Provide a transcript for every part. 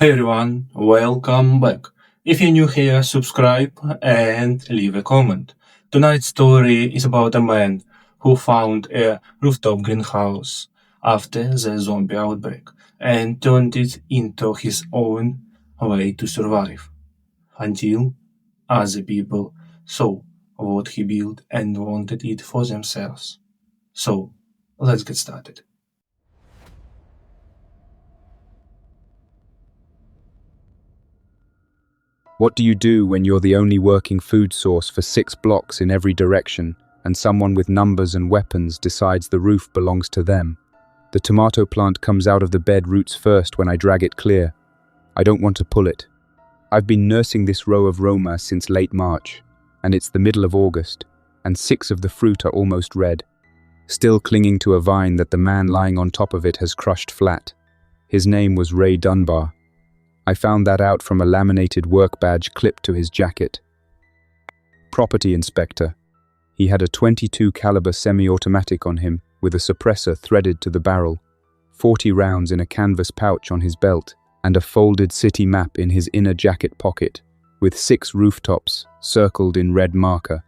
Hey everyone, welcome back. If you're new here, subscribe and leave a comment. Tonight's story is about a man who found a rooftop greenhouse after the zombie outbreak and turned it into his own way to survive until other people saw what he built and wanted it for themselves. So, let's get started. What do you do when you're the only working food source for 6 blocks in every direction and someone with numbers and weapons decides the roof belongs to them? The tomato plant comes out of the bed roots first when I drag it clear. I don't want to pull it. I've been nursing this row of Roma since late March, and it's the middle of August, and 6 of the fruit are almost red, still clinging to a vine that the man lying on top of it has crushed flat. His name was Ray Dunbar. I found that out from a laminated work badge clipped to his jacket. Property inspector. He had a .22 caliber semi-automatic on him with a suppressor threaded to the barrel, 40 rounds in a canvas pouch on his belt, and a folded city map in his inner jacket pocket, with 6 rooftops circled in red marker.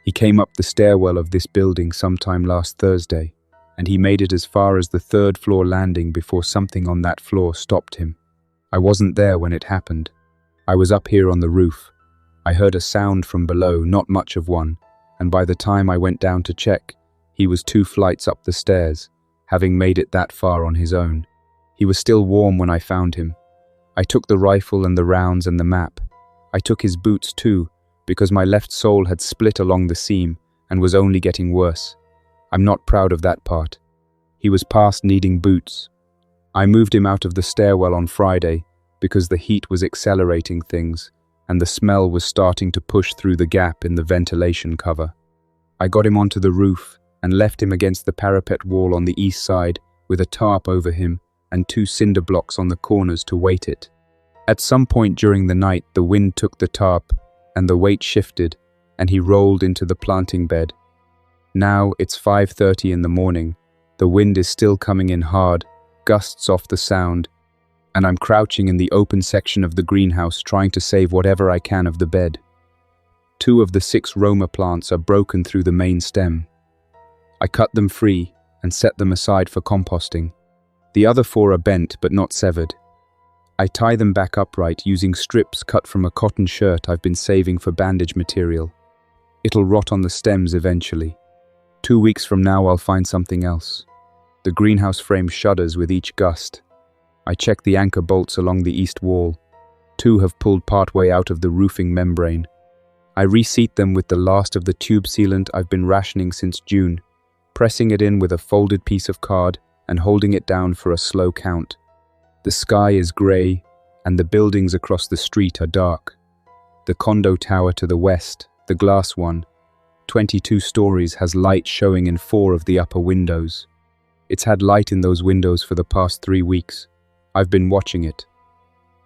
He came up the stairwell of this building sometime last Thursday, and he made it as far as the 3rd floor landing before something on that floor stopped him. I wasn't there when it happened. I was up here on the roof. I heard a sound from below, not much of one, and by the time I went down to check, he was 2 flights up the stairs, having made it that far on his own. He was still warm when I found him. I took the rifle and the rounds and the map. I took his boots too, because my left sole had split along the seam and was only getting worse. I'm not proud of that part. He was past needing boots. I moved him out of the stairwell on Friday because the heat was accelerating things and the smell was starting to push through the gap in the ventilation cover. I got him onto the roof and left him against the parapet wall on the east side with a tarp over him and 2 cinder blocks on the corners to weight it. At some point during the night, the wind took the tarp and the weight shifted and he rolled into the planting bed. Now it's 5:30 in the morning. The wind is still coming in hard, gusts off the sound, and I'm crouching in the open section of the greenhouse trying to save whatever I can of the bed. 2 of the 6 Roma plants are broken through the main stem. I cut them free and set them aside for composting. The other 4 are bent but not severed. I tie them back upright using strips cut from a cotton shirt I've been saving for bandage material. It'll rot on the stems eventually. 2 weeks from now I'll find something else. The greenhouse frame shudders with each gust. I check the anchor bolts along the east wall. 2 have pulled partway out of the roofing membrane. I reseat them with the last of the tube sealant I've been rationing since June, pressing it in with a folded piece of card and holding it down for a slow count. The sky is grey, and the buildings across the street are dark. The condo tower to the west, the glass one, 22 stories, has light showing in 4 of the upper windows. It's had light in those windows for the past 3 weeks. I've been watching it.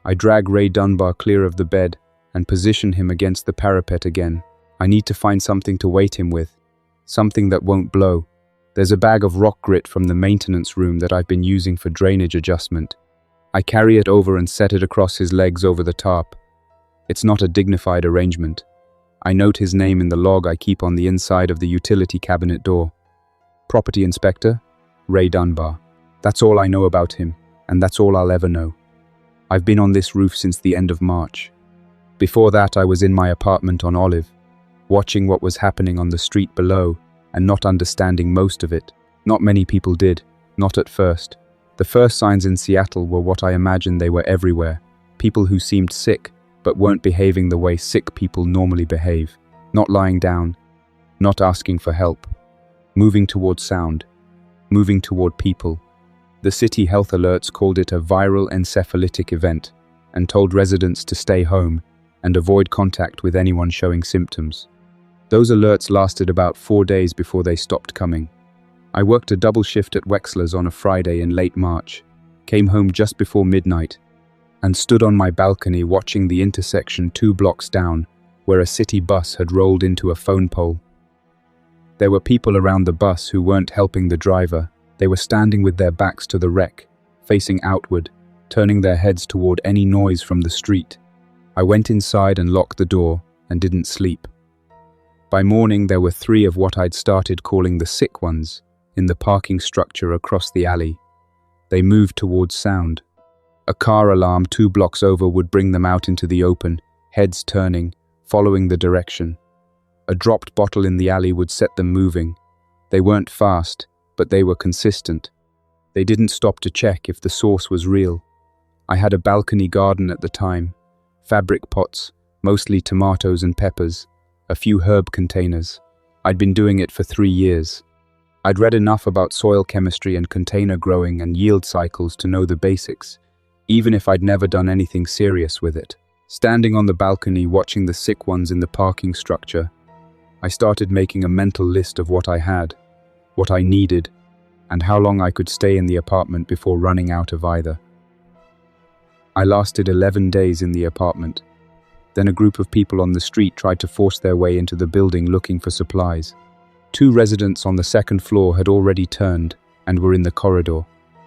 I drag Ray Dunbar clear of the bed and position him against the parapet again. I need to find something to weight him with, something that won't blow. There's a bag of rock grit from the maintenance room that I've been using for drainage adjustment. I carry it over and set it across his legs over the tarp. It's not a dignified arrangement. I note his name in the log I keep on the inside of the utility cabinet door. Property inspector, Ray Dunbar. That's all I know about him, and that's all I'll ever know. I've been on this roof since the end of March. Before that, I was in my apartment on Olive, watching what was happening on the street below and not understanding most of it. Not many people did, not at first. The first signs in Seattle were what I imagined they were everywhere. People who seemed sick, but weren't behaving the way sick people normally behave. Not lying down, not asking for help. Moving toward sound, moving toward people. The city health alerts called it a viral encephalitic event and told residents to stay home and avoid contact with anyone showing symptoms. Those alerts lasted about 4 days before they stopped coming. I worked a double shift at Wexler's on a Friday in late March, came home just before midnight, and stood on my balcony watching the intersection 2 blocks down where a city bus had rolled into a phone pole. There were people around the bus who weren't helping the driver. They were standing with their backs to the wreck, facing outward, turning their heads toward any noise from the street. I went inside and locked the door and didn't sleep. By morning, there were 3 of what I'd started calling the sick ones in the parking structure across the alley. They moved towards sound. A car alarm 2 blocks over would bring them out into the open, heads turning, following the direction. A dropped bottle in the alley would set them moving. They weren't fast, but they were consistent. They didn't stop to check if the source was real. I had a balcony garden at the time, fabric pots, mostly tomatoes and peppers, a few herb containers. I'd been doing it for 3 years. I'd read enough about soil chemistry and container growing and yield cycles to know the basics, even if I'd never done anything serious with it. Standing on the balcony watching the sick ones in the parking structure, I started making a mental list of what I had, what I needed, and how long I could stay in the apartment before running out of either. I lasted 11 days in the apartment. Then a group of people on the street tried to force their way into the building looking for supplies. 2 residents on the 2nd floor had already turned and were in the corridor.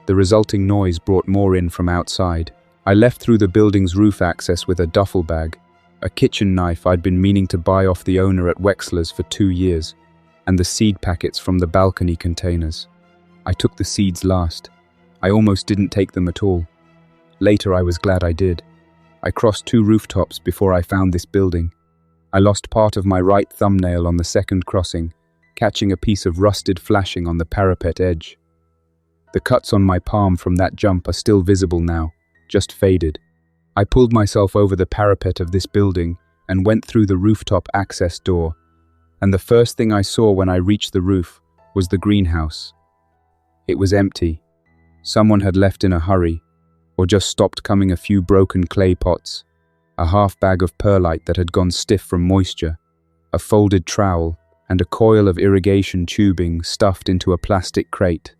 The resulting noise brought more in from outside. I left through the building's roof access with a duffel bag, a kitchen knife I'd been meaning to buy off the owner at Wexler's for 2 years, and the seed packets from the balcony containers. I took the seeds last. I almost didn't take them at all. Later I was glad I did. I crossed 2 rooftops before I found this building. I lost part of my right thumbnail on the 2nd crossing, catching a piece of rusted flashing on the parapet edge. The cuts on my palm from that jump are still visible now, just faded. I pulled myself over the parapet of this building and went through the rooftop access door, and the first thing I saw when I reached the roof was the greenhouse. It was empty. Someone had left in a hurry, or just stopped coming a few broken clay pots, a half bag of perlite that had gone stiff from moisture, a folded trowel, and a coil of irrigation tubing stuffed into a plastic crate.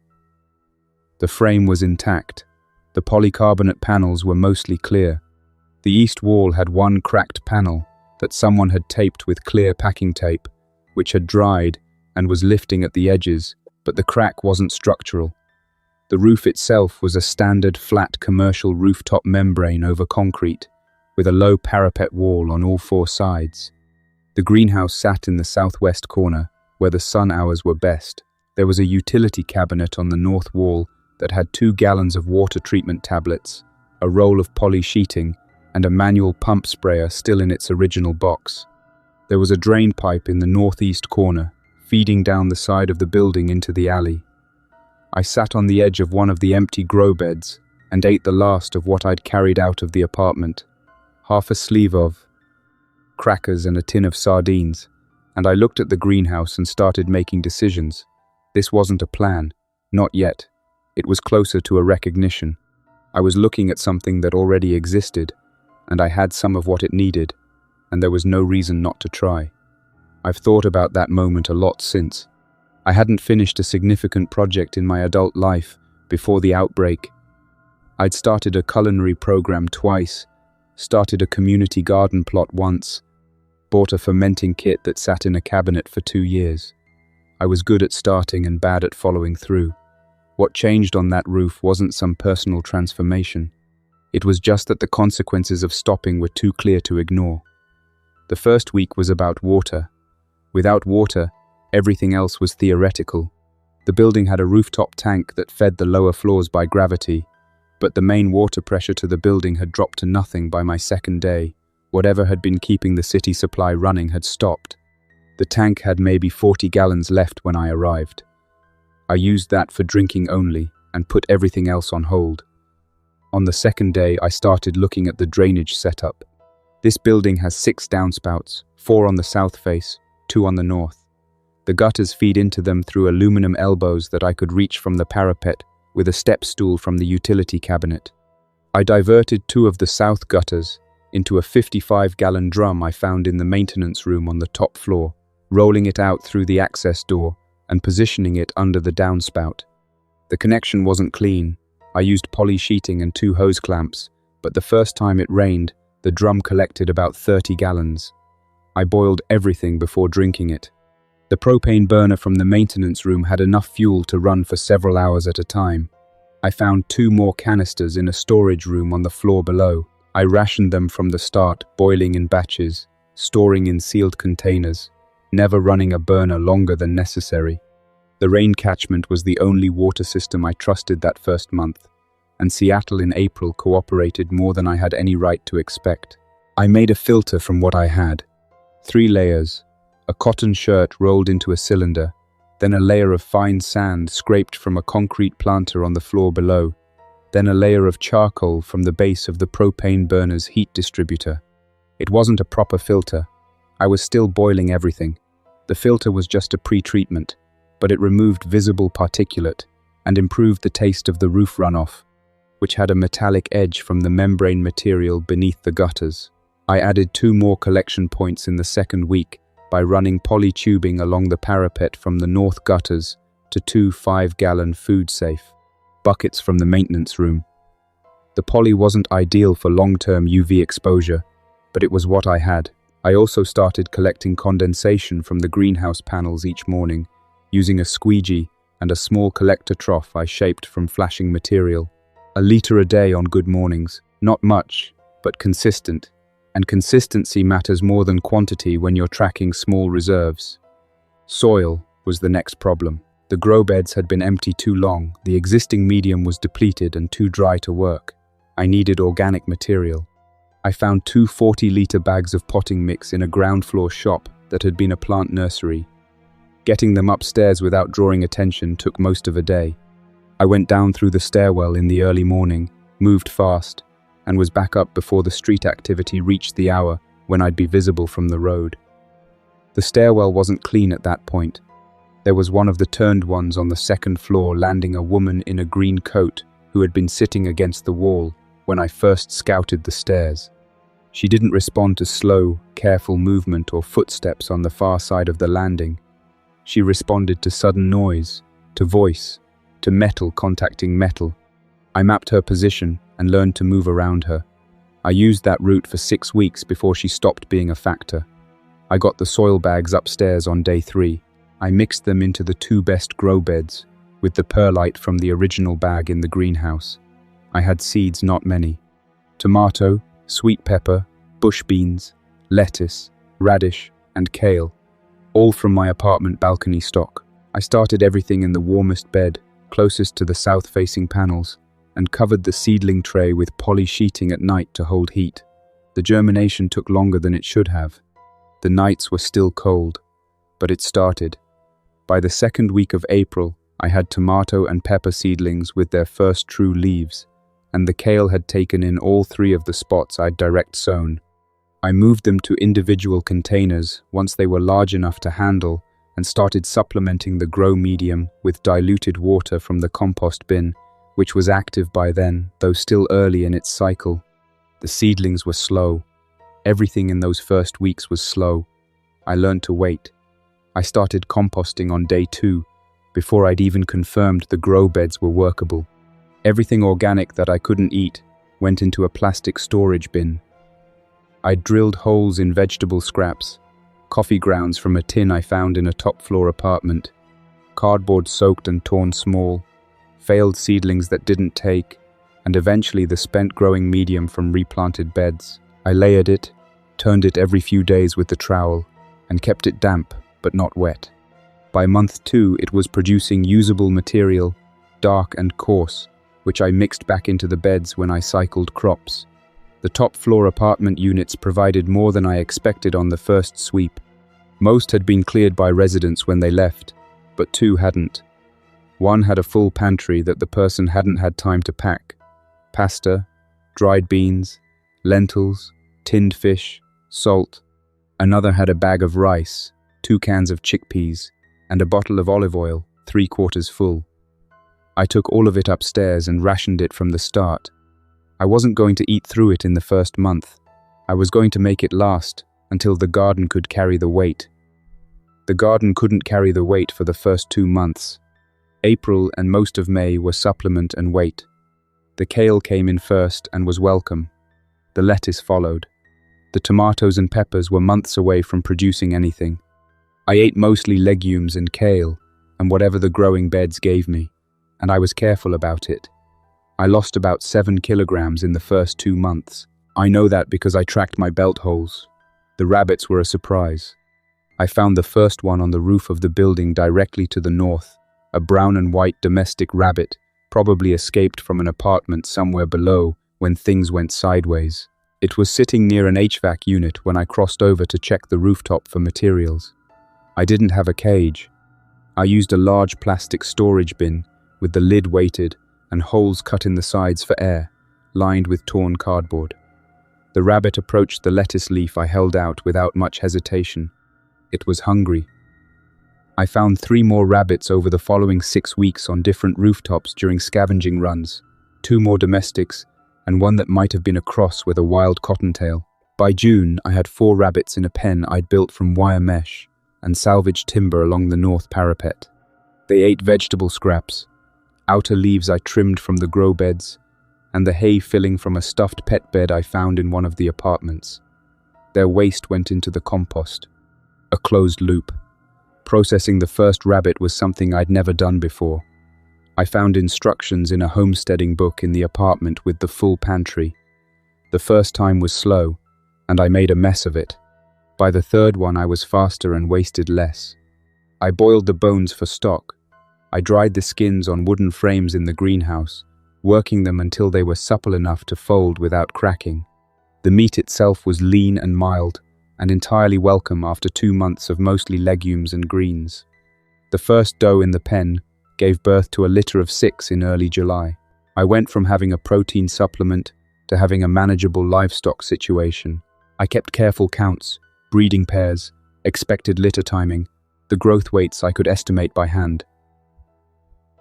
The frame was intact. The polycarbonate panels were mostly clear. The east wall had one cracked panel that someone had taped with clear packing tape, which had dried and was lifting at the edges, but the crack wasn't structural. The roof itself was a standard flat commercial rooftop membrane over concrete, with a low parapet wall on all 4 sides. The greenhouse sat in the southwest corner, where the sun hours were best. There was a utility cabinet on the north wall that had 2 gallons of water treatment tablets, a roll of poly sheeting, and a manual pump sprayer still in its original box. There was a drain pipe in the northeast corner, feeding down the side of the building into the alley. I sat on the edge of one of the empty grow beds and ate the last of what I'd carried out of the apartment, half a sleeve of crackers and a tin of sardines, and I looked at the greenhouse and started making decisions. This wasn't a plan, not yet. It was closer to a recognition. I was looking at something that already existed, and I had some of what it needed, and there was no reason not to try. I've thought about that moment a lot since. I hadn't finished a significant project in my adult life before the outbreak. I'd started a culinary program twice, started a community garden plot once, bought a fermenting kit that sat in a cabinet for 2 years. I was good at starting and bad at following through. What changed on that roof wasn't some personal transformation. It was just that the consequences of stopping were too clear to ignore. The first week was about water. Without water, everything else was theoretical. The building had a rooftop tank that fed the lower floors by gravity, but the main water pressure to the building had dropped to nothing by my 2nd day. Whatever had been keeping the city supply running had stopped. The tank had maybe 40 gallons left when I arrived. I used that for drinking only and put everything else on hold. On the 2nd day, I started looking at the drainage setup. This building has 6 downspouts, 4 on the south face, 2 on the north. The gutters feed into them through aluminum elbows that I could reach from the parapet with a step stool from the utility cabinet. I diverted 2 of the south gutters into a 55-gallon drum I found in the maintenance room on the top floor, rolling it out through the access door and positioning it under the downspout. The connection wasn't clean. I used poly sheeting and 2 hose clamps, but the first time it rained, the drum collected about 30 gallons. I boiled everything before drinking it. The propane burner from the maintenance room had enough fuel to run for several hours at a time. I found 2 more canisters in a storage room on the floor below. I rationed them from the start, boiling in batches, storing in sealed containers, never running a burner longer than necessary. The rain catchment was the only water system I trusted that first month, and Seattle in April cooperated more than I had any right to expect. I made a filter from what I had. 3 layers, a cotton shirt rolled into a cylinder, then a layer of fine sand scraped from a concrete planter on the floor below, then a layer of charcoal from the base of the propane burner's heat distributor. It wasn't a proper filter. I was still boiling everything. The filter was just a pre-treatment, but it removed visible particulate and improved the taste of the roof runoff, which had a metallic edge from the membrane material beneath the gutters. I added 2 more collection points in the second week by running poly tubing along the parapet from the north gutters to 2 5-gallon food safe buckets from the maintenance room. The poly wasn't ideal for long-term UV exposure, but it was what I had. I also started collecting condensation from the greenhouse panels each morning, using a squeegee and a small collector trough I shaped from flashing material. A liter a day on good mornings. Not much, but consistent. And consistency matters more than quantity when you're tracking small reserves. Soil was the next problem. The grow beds had been empty too long, the existing medium was depleted and too dry to work. I needed organic material. I found 2 40-liter bags of potting mix in a ground floor shop that had been a plant nursery. Getting them upstairs without drawing attention took most of a day. I went down through the stairwell in the early morning, moved fast, and was back up before the street activity reached the hour when I'd be visible from the road. The stairwell wasn't clean at that point. There was one of the turned ones on the second floor landing a woman in a green coat who had been sitting against the wall when I first scouted the stairs. She didn't respond to slow, careful movement or footsteps on the far side of the landing. She responded to sudden noise, to voice, to metal contacting metal. I mapped her position and learned to move around her. I used that route for 6 weeks before she stopped being a factor. I got the soil bags upstairs on day 3. I mixed them into the 2 best grow beds, with the perlite from the original bag in the greenhouse. I had seeds, not many. Tomato, sweet pepper, bush beans, lettuce, radish, and kale, all from my apartment balcony stock. I started everything in the warmest bed, closest to the south-facing panels, and covered the seedling tray with poly sheeting at night to hold heat. The germination took longer than it should have. The nights were still cold, but it started. By the second week of April, I had tomato and pepper seedlings with their first true leaves, and the kale had taken in all 3 of the spots I'd direct sown. I moved them to individual containers once they were large enough to handle and started supplementing the grow medium with diluted water from the compost bin, which was active by then, though still early in its cycle. The seedlings were slow. Everything in those first weeks was slow. I learned to wait. I started composting on day 2, before I'd even confirmed the grow beds were workable. Everything organic that I couldn't eat went into a plastic storage bin. I drilled holes in vegetable scraps, coffee grounds from a tin I found in a top-floor apartment, cardboard soaked and torn small, failed seedlings that didn't take, and eventually the spent growing medium from replanted beds. I layered it, turned it every few days with the trowel, and kept it damp, but not wet. By month 2, it was producing usable material, dark and coarse, which I mixed back into the beds when I cycled crops. The top-floor apartment units provided more than I expected on the first sweep. Most had been cleared by residents when they left, but 2 hadn't. One had a full pantry that the person hadn't had time to pack. Pasta, dried beans, lentils, tinned fish, salt. Another had a bag of rice, 2 cans of chickpeas, and a bottle of olive oil, 3/4 full. I took all of it upstairs and rationed it from the start. I wasn't going to eat through it in the first month. I was going to make it last until the garden could carry the weight. The garden couldn't carry the weight for the first 2 months. April and most of May were supplement and wait. The kale came in first and was welcome. The lettuce followed. The tomatoes and peppers were months away from producing anything. I ate mostly legumes and kale, and whatever the growing beds gave me, and I was careful about it. I lost about 7 kilograms in the first 2 months. I know that because I tracked my belt holes. The rabbits were a surprise. I found the first one on the roof of the building directly to the north, a brown and white domestic rabbit, probably escaped from an apartment somewhere below when things went sideways. It was sitting near an HVAC unit when I crossed over to check the rooftop for materials. I didn't have a cage. I used a large plastic storage bin with the lid weighted and holes cut in the sides for air, lined with torn cardboard. The rabbit approached the lettuce leaf I held out without much hesitation. It was hungry. I found 3 more rabbits over the following 6 weeks on different rooftops during scavenging runs, 2 more domestics, and one that might have been a cross with a wild cottontail. By June, I had 4 rabbits in a pen I'd built from wire mesh and salvaged timber along the north parapet. They ate vegetable scraps, outer leaves I trimmed from the grow beds, and the hay filling from a stuffed pet bed I found in one of the apartments. Their waste went into the compost. A closed loop. Processing the first rabbit was something I'd never done before. I found instructions in a homesteading book in the apartment with the full pantry. The first time was slow, and I made a mess of it. By the third one I was faster and wasted less. I boiled the bones for stock. I dried the skins on wooden frames in the greenhouse, working them until they were supple enough to fold without cracking. The meat itself was lean and mild, and entirely welcome after 2 months of mostly legumes and greens. The first doe in the pen gave birth to a litter of 6 in early July. I went from having a protein supplement to having a manageable livestock situation. I kept careful counts, breeding pairs, expected litter timing, the growth weights I could estimate by hand.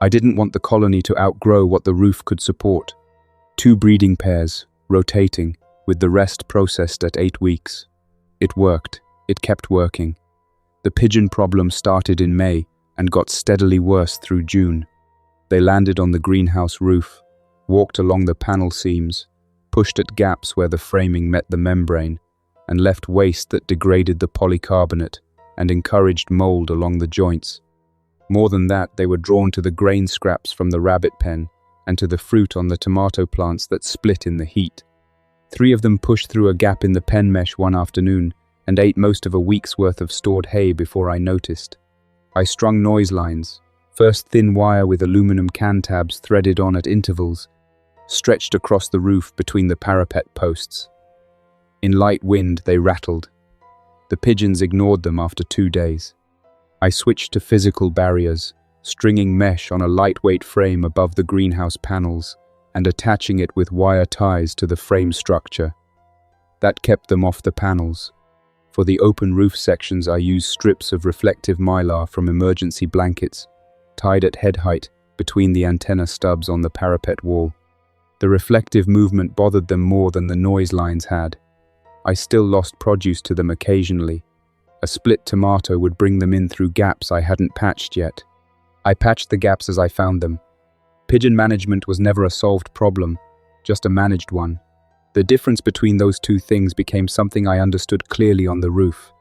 I didn't want the colony to outgrow what the roof could support. 2 breeding pairs, rotating, with the rest processed at 8 weeks. It worked. It kept working. The pigeon problem started in May and got steadily worse through June. They landed on the greenhouse roof, walked along the panel seams, pushed at gaps where the framing met the membrane, and left waste that degraded the polycarbonate and encouraged mold along the joints. More than that, they were drawn to the grain scraps from the rabbit pen and to the fruit on the tomato plants that split in the heat. 3 of them pushed through a gap in the pen mesh one afternoon and ate most of a week's worth of stored hay before I noticed. I strung noise lines, first thin wire with aluminum can tabs threaded on at intervals, stretched across the roof between the parapet posts. In light wind, they rattled. The pigeons ignored them after 2 days. I switched to physical barriers, stringing mesh on a lightweight frame above the greenhouse panels and attaching it with wire ties to the frame structure. That kept them off the panels. For the open roof sections, I used strips of reflective mylar from emergency blankets, tied at head height between the antenna stubs on the parapet wall. The reflective movement bothered them more than the noise lines had. I still lost produce to them occasionally. A split tomato would bring them in through gaps I hadn't patched yet. I patched the gaps as I found them. Pigeon management was never a solved problem, just a managed one. The difference between those 2 things became something I understood clearly on the roof.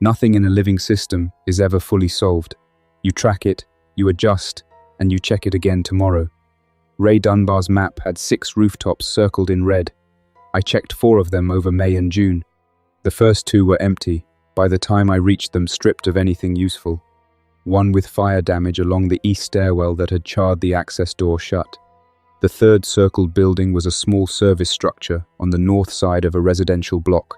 Nothing in a living system is ever fully solved. You track it, you adjust, and you check it again tomorrow. Ray Dunbar's map had 6 rooftops circled in red. I checked 4 of them over May and June. The first 2 were empty, by the time I reached them stripped of anything useful. One with fire damage along the east stairwell that had charred the access door shut. The third circled building was a small service structure on the north side of a residential block,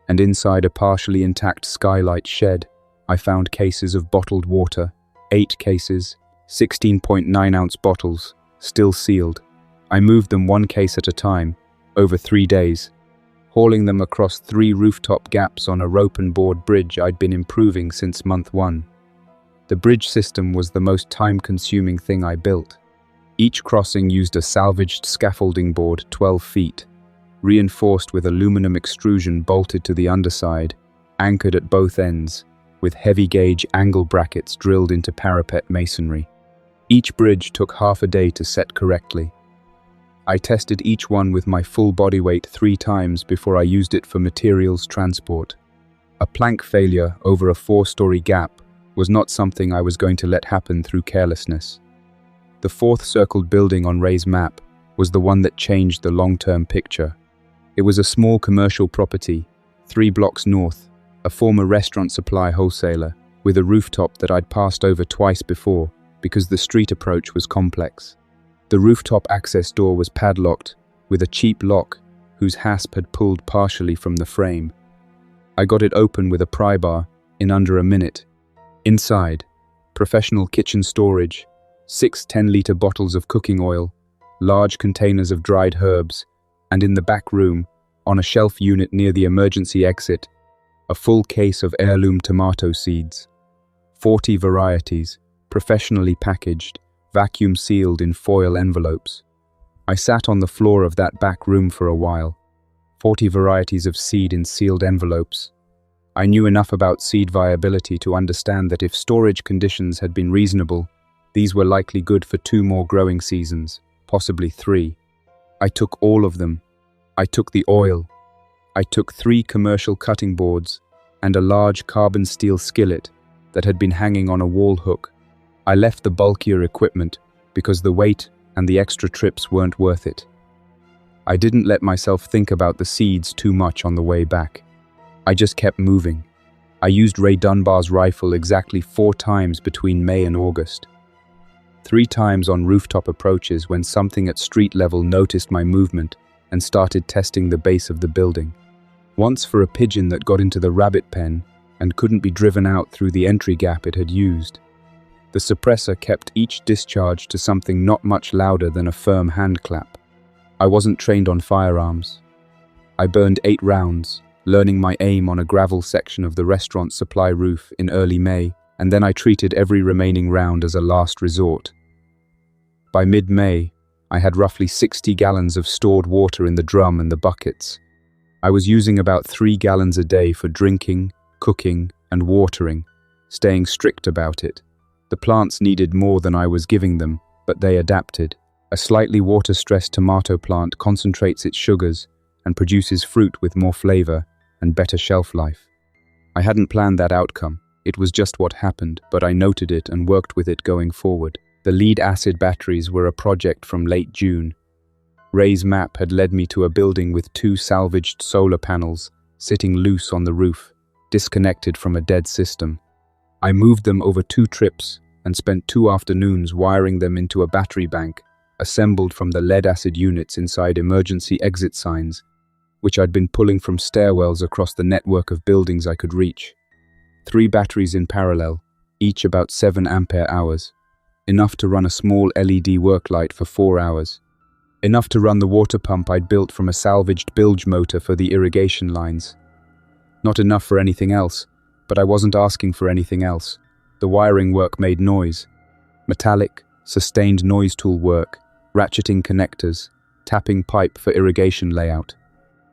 and inside a partially intact skylight shed, I found cases of bottled water, 8 cases, 16.9-ounce bottles, still sealed. I moved them 1 case at a time, over 3 days, hauling them across 3 rooftop gaps on a rope and board bridge I'd been improving since month 1. The bridge system was the most time-consuming thing I built. Each crossing used a salvaged scaffolding board 12 feet, reinforced with aluminum extrusion bolted to the underside, anchored at both ends, with heavy-gauge angle brackets drilled into parapet masonry. Each bridge took half a day to set correctly. I tested each one with my full body weight 3 times before I used it for materials transport. A plank failure over a 4-story gap was not something I was going to let happen through carelessness. The 4th circled building on Ray's map was the one that changed the long-term picture. It was a small commercial property, 3 blocks north, a former restaurant supply wholesaler, with a rooftop that I'd passed over twice before because the street approach was complex. The rooftop access door was padlocked with a cheap lock whose hasp had pulled partially from the frame. I got it open with a pry bar in under a minute. Inside, professional kitchen storage, 6 10-liter bottles of cooking oil, large containers of dried herbs, and in the back room, on a shelf unit near the emergency exit, a full case of heirloom tomato seeds. 40 varieties, professionally packaged, vacuum sealed in foil envelopes. I sat on the floor of that back room for a while. 40 varieties of seed in sealed envelopes. I knew enough about seed viability to understand that if storage conditions had been reasonable, these were likely good for 2 more growing seasons, possibly 3. I took all of them. I took the oil. I took 3 commercial cutting boards and a large carbon steel skillet that had been hanging on a wall hook. I left the bulkier equipment because the weight and the extra trips weren't worth it. I didn't let myself think about the seeds too much on the way back. I just kept moving. I used Ray Dunbar's rifle exactly 4 times between May and August. 3 times on rooftop approaches when something at street level noticed my movement and started testing the base of the building. Once for a pigeon that got into the rabbit pen and couldn't be driven out through the entry gap it had used. The suppressor kept each discharge to something not much louder than a firm hand clap. I wasn't trained on firearms. I burned 8 rounds, learning my aim on a gravel section of the restaurant supply roof in early May, and then I treated every remaining round as a last resort. By mid-May, I had roughly 60 gallons of stored water in the drum and the buckets. I was using about 3 gallons a day for drinking, cooking, and watering, staying strict about it. The plants needed more than I was giving them, but they adapted. A slightly water-stressed tomato plant concentrates its sugars and produces fruit with more flavor and better shelf life. I hadn't planned that outcome. It was just what happened, but I noted it and worked with it going forward. The lead-acid batteries were a project from late June. Ray's map had led me to a building with 2 salvaged solar panels sitting loose on the roof, disconnected from a dead system. I moved them over 2 trips and spent 2 afternoons wiring them into a battery bank assembled from the lead-acid units inside emergency exit signs, which I'd been pulling from stairwells across the network of buildings I could reach. 3 batteries in parallel, each about 7 ampere-hours, enough to run a small LED work light for 4 hours. Enough to run the water pump I'd built from a salvaged bilge motor for the irrigation lines. Not enough for anything else, but I wasn't asking for anything else. The wiring work made noise. Metallic, sustained noise tool work, ratcheting connectors, tapping pipe for irrigation layout.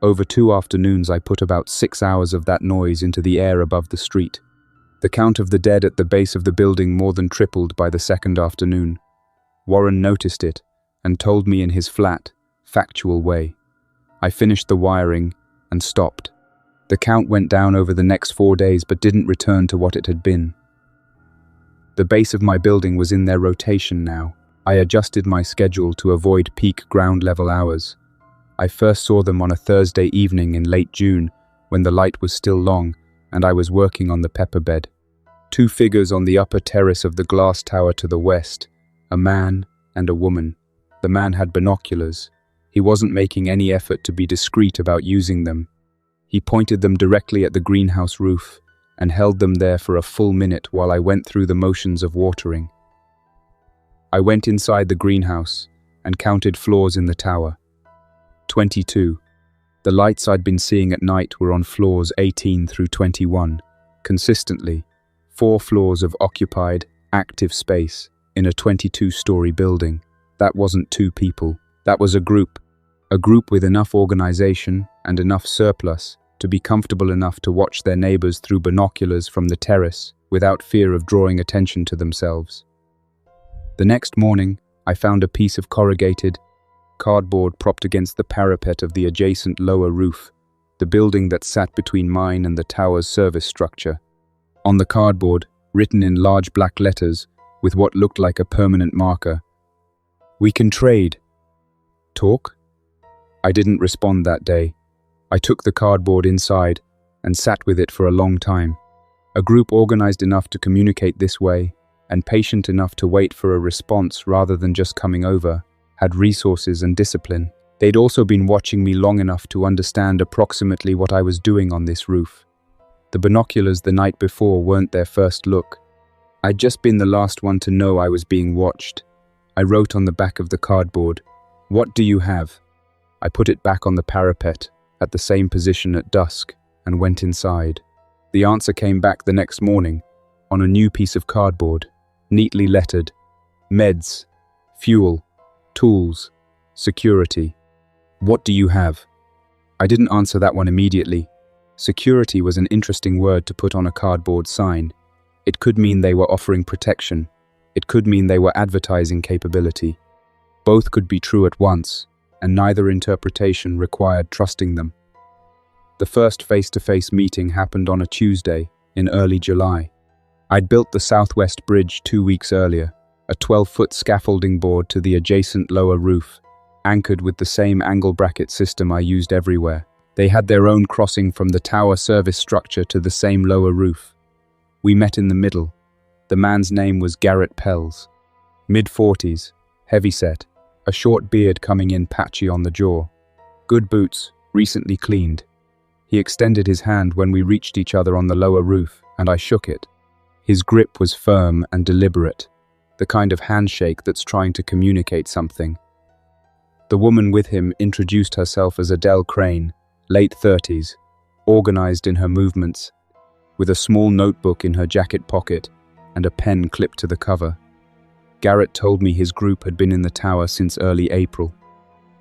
Over 2 afternoons I put about 6 hours of that noise into the air above the street. The count of the dead at the base of the building more than tripled by the 2nd afternoon. Warren noticed it and told me in his flat, factual way. I finished the wiring and stopped. The count went down over the next 4 days but didn't return to what it had been. The base of my building was in their rotation now. I adjusted my schedule to avoid peak ground level hours. I first saw them on a Thursday evening in late June when the light was still long and I was working on the pepper bed. 2 figures on the upper terrace of the glass tower to the west, a man and a woman. The man had binoculars. He wasn't making any effort to be discreet about using them. He pointed them directly at the greenhouse roof and held them there for a full minute while I went through the motions of watering. I went inside the greenhouse and counted floors in the tower. 22. The lights I'd been seeing at night were on floors 18 through 21, consistently. 4 floors of occupied, active space in a 22-story building. That wasn't 2 people. That was a group with enough organization and enough surplus to be comfortable enough to watch their neighbors through binoculars from the terrace without fear of drawing attention to themselves. The next morning, I found a piece of corrugated cardboard propped against the parapet of the adjacent lower roof, the building that sat between mine and the tower's service structure. On the cardboard, written in large black letters with what looked like a permanent marker, "We can trade." Talk? I didn't respond that day. I took the cardboard inside and sat with it for a long time. A group organized enough to communicate this way and patient enough to wait for a response rather than just coming over, had resources and discipline. They'd also been watching me long enough to understand approximately what I was doing on this roof. The binoculars the night before weren't their first look. I'd just been the last one to know I was being watched. I wrote on the back of the cardboard, "What do you have?" I put it back on the parapet, at the same position at dusk, and went inside. The answer came back the next morning, on a new piece of cardboard, neatly lettered: meds, fuel, tools, security. What do you have? I didn't answer that one immediately. Security was an interesting word to put on a cardboard sign. It could mean they were offering protection. It could mean they were advertising capability. Both could be true at once, and neither interpretation required trusting them. The first face-to-face meeting happened on a Tuesday in early July. I'd built the Southwest Bridge 2 weeks earlier, a 12-foot scaffolding board to the adjacent lower roof, anchored with the same angle bracket system I used everywhere. They had their own crossing from the tower service structure to the same lower roof. We met in the middle. The man's name was Garrett Pells. Mid-40s, heavyset, a short beard coming in patchy on the jaw. Good boots, recently cleaned. He extended his hand when we reached each other on the lower roof, and I shook it. His grip was firm and deliberate, the kind of handshake that's trying to communicate something. The woman with him introduced herself as Adele Crane, late 30s, organized in her movements, with a small notebook in her jacket pocket and a pen clipped to the cover. Garrett told me his group had been in the tower since early April.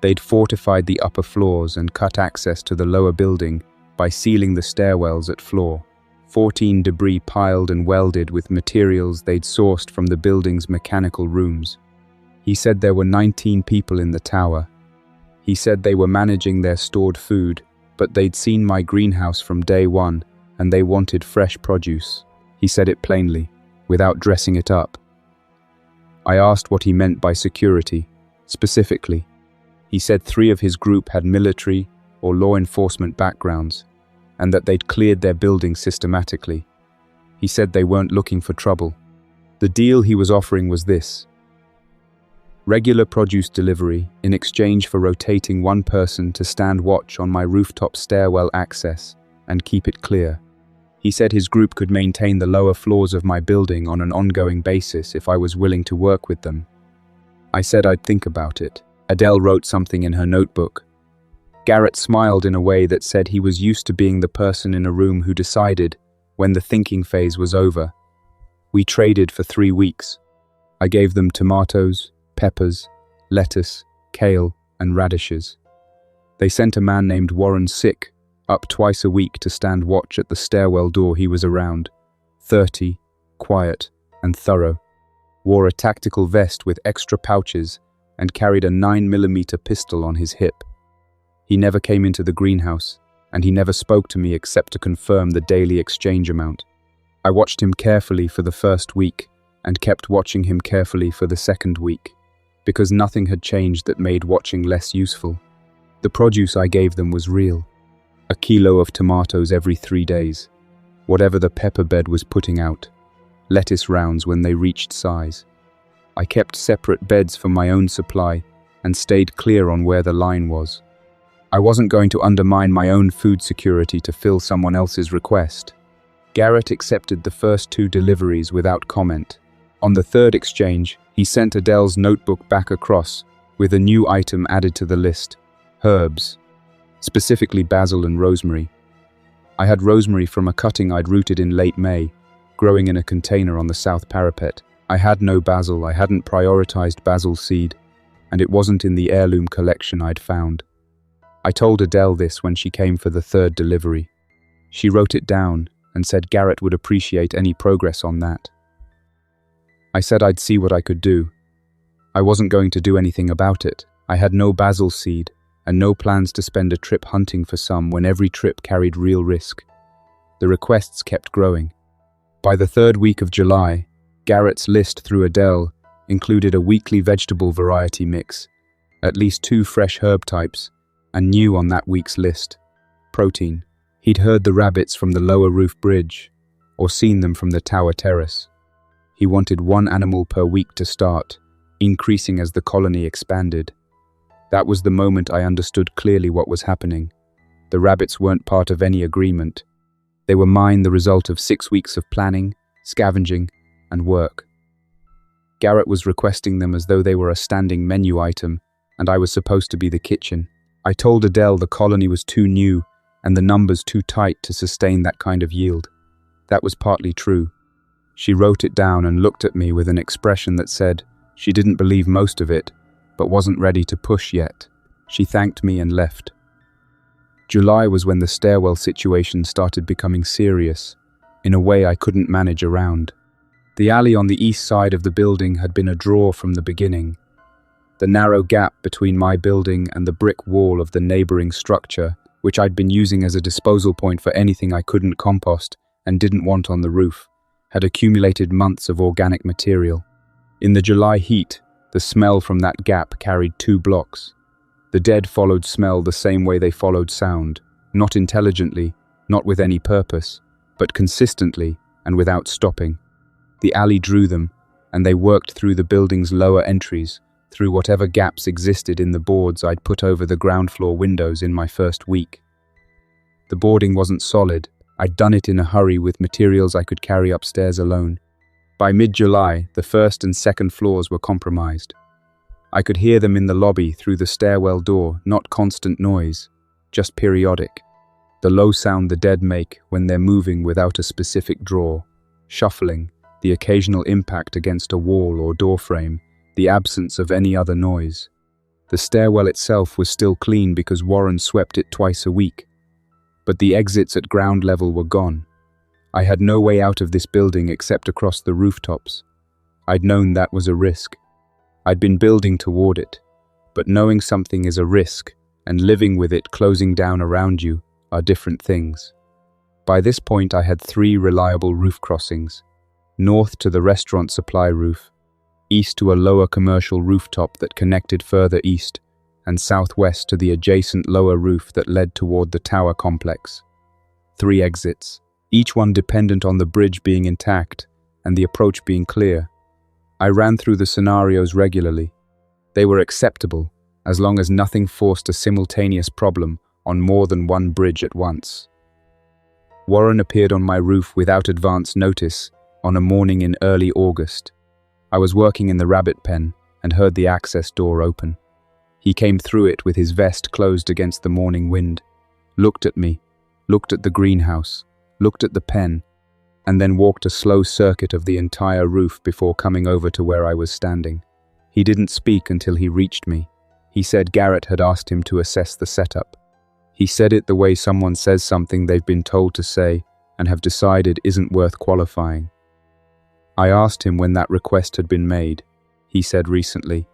They'd fortified the upper floors and cut access to the lower building by sealing the stairwells at floor. 14 debris piled and welded with materials they'd sourced from the building's mechanical rooms. He said there were 19 people in the tower. He said they were managing their stored food, but they'd seen my greenhouse from day one and they wanted fresh produce. He said it plainly, without dressing it up. I asked what he meant by security, specifically. He said 3 of his group had military or law enforcement backgrounds, and that they'd cleared their building systematically. He said they weren't looking for trouble. The deal he was offering was this: regular produce delivery in exchange for rotating one person to stand watch on my rooftop stairwell access and keep it clear. He said his group could maintain the lower floors of my building on an ongoing basis if I was willing to work with them. I said I'd think about it. Adele wrote something in her notebook. Garrett smiled in a way that said he was used to being the person in a room who decided when the thinking phase was over. We traded for 3 weeks. I gave them tomatoes, peppers, lettuce, kale, and radishes. They sent a man named Warren Sick up twice a week to stand watch at the stairwell door he was around. 30, quiet, and thorough. Wore a tactical vest with extra pouches and carried a 9mm pistol on his hip. He never came into the greenhouse, and he never spoke to me except to confirm the daily exchange amount. I watched him carefully for the first week and kept watching him carefully for the second week, because nothing had changed that made watching less useful. The produce I gave them was real. A kilo of tomatoes every 3 days, whatever the pepper bed was putting out, lettuce rounds when they reached size. I kept separate beds for my own supply and stayed clear on where the line was. I wasn't going to undermine my own food security to fill someone else's request. Garrett accepted the first 2 deliveries without comment. On the third exchange, he sent Adele's notebook back across, with a new item added to the list: herbs, specifically basil and rosemary. I had rosemary from a cutting I'd rooted in late May, growing in a container on the south parapet. I had no basil, I hadn't prioritized basil seed, and it wasn't in the heirloom collection I'd found. I told Adele this when she came for the third delivery. She wrote it down and said Garrett would appreciate any progress on that. I said I'd see what I could do. I wasn't going to do anything about it. I had no basil seed and no plans to spend a trip hunting for some when every trip carried real risk. The requests kept growing. By the 3rd week of July, Garrett's list through Adele included a weekly vegetable variety mix, at least 2 fresh herb types, and new on that week's list. Protein. He'd heard the rabbits from the lower roof bridge, or seen them from the tower terrace. He wanted 1 animal per week to start, increasing as the colony expanded. That was the moment I understood clearly what was happening. The rabbits weren't part of any agreement. They were mine, the result of 6 weeks of planning, scavenging, and work. Garrett was requesting them as though they were a standing menu item, and I was supposed to be the kitchen. I told Adele the colony was too new and the numbers too tight to sustain that kind of yield. That was partly true. She wrote it down and looked at me with an expression that said she didn't believe most of it, but wasn't ready to push yet. She thanked me and left. July was when the stairwell situation started becoming serious, in a way I couldn't manage around. The alley on the east side of the building had been a draw from the beginning. The narrow gap between my building and the brick wall of the neighboring structure, which I'd been using as a disposal point for anything I couldn't compost and didn't want on the roof, had accumulated months of organic material. In the July heat, the smell from that gap carried 2 blocks. The dead followed smell the same way they followed sound, not intelligently, not with any purpose, but consistently and without stopping. The alley drew them, and they worked through the building's lower entries, through whatever gaps existed in the boards I'd put over the ground floor windows in my first week. The boarding wasn't solid. I'd done it in a hurry with materials I could carry upstairs alone. By mid-July, the first and second floors were compromised. I could hear them in the lobby through the stairwell door, not constant noise, just periodic. The low sound the dead make when they're moving without a specific draw, shuffling, the occasional impact against a wall or door frame, the absence of any other noise. The stairwell itself was still clean because Warren swept it twice a week, but the exits at ground level were gone. I had no way out of this building except across the rooftops. I'd known that was a risk. I'd been building toward it, but knowing something is a risk and living with it closing down around you are different things. By this point I had 3 reliable roof crossings: north to the restaurant supply roof, east to a lower commercial rooftop that connected further east, and southwest to the adjacent lower roof that led toward the tower complex. 3 exits, each one dependent on the bridge being intact and the approach being clear. I ran through the scenarios regularly. They were acceptable, as long as nothing forced a simultaneous problem on more than one bridge at once. Warren appeared on my roof without advance notice on a morning in early August. I was working in the rabbit pen and heard the access door open. He came through it with his vest closed against the morning wind, looked at me, looked at the greenhouse, looked at the pen, and then walked a slow circuit of the entire roof before coming over to where I was standing. He didn't speak until he reached me. He said Garrett had asked him to assess the setup. He said it the way someone says something they've been told to say and have decided isn't worth qualifying. I asked him when that request had been made. He said recently.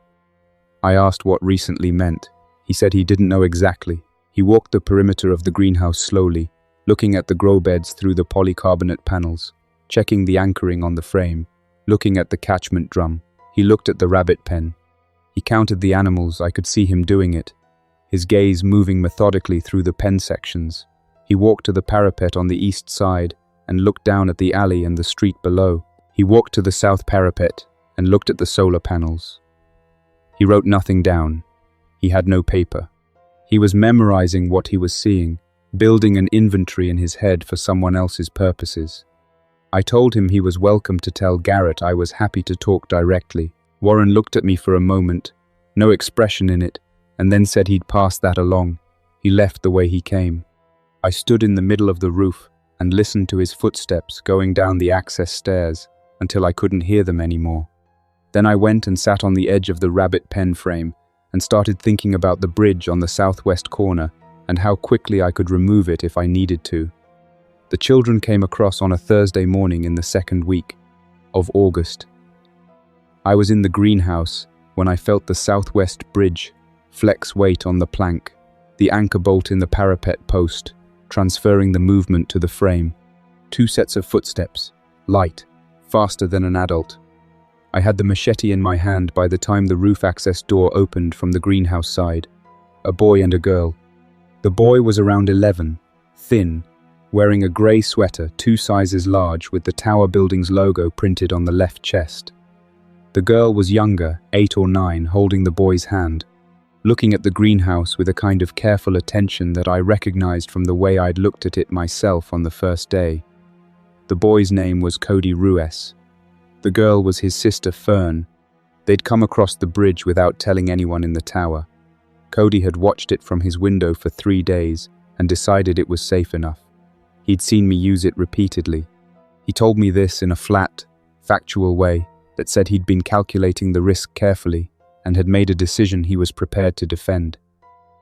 I asked what recently meant. He said he didn't know exactly. He walked the perimeter of the greenhouse slowly, looking at the grow beds through the polycarbonate panels, checking the anchoring on the frame, looking at the catchment drum. He looked at the rabbit pen. He counted the animals. I could see him doing it, his gaze moving methodically through the pen sections. He walked to the parapet on the east side and looked down at the alley and the street below. He walked to the south parapet and looked at the solar panels. He wrote nothing down. He had no paper. He was memorizing what he was seeing, building an inventory in his head for someone else's purposes. I told him he was welcome to tell Garrett I was happy to talk directly. Warren looked at me for a moment, no expression in it, and then said he'd pass that along. He left the way he came. I stood in the middle of the roof and listened to his footsteps going down the access stairs until I couldn't hear them anymore. Then I went and sat on the edge of the rabbit pen frame and started thinking about the bridge on the southwest corner and how quickly I could remove it if I needed to. The children came across on a Thursday morning in the second week of August. I was in the greenhouse when I felt the southwest bridge flex weight on the plank, the anchor bolt in the parapet post, transferring the movement to the frame. 2 sets of footsteps, light, faster than an adult. I had the machete in my hand by the time the roof access door opened from the greenhouse side. A boy and a girl. The boy was around 11, thin, wearing a grey sweater 2 sizes large with the tower building's logo printed on the left chest. The girl was younger, 8 or 9, holding the boy's hand, looking at the greenhouse with a kind of careful attention that I recognized from the way I'd looked at it myself on the first day. The boy's name was Cody Ruess. The girl was his sister Fern. They'd come across the bridge without telling anyone in the tower. Cody had watched it from his window for 3 days and decided it was safe enough. He'd seen me use it repeatedly. He told me this in a flat, factual way that said he'd been calculating the risk carefully and had made a decision he was prepared to defend.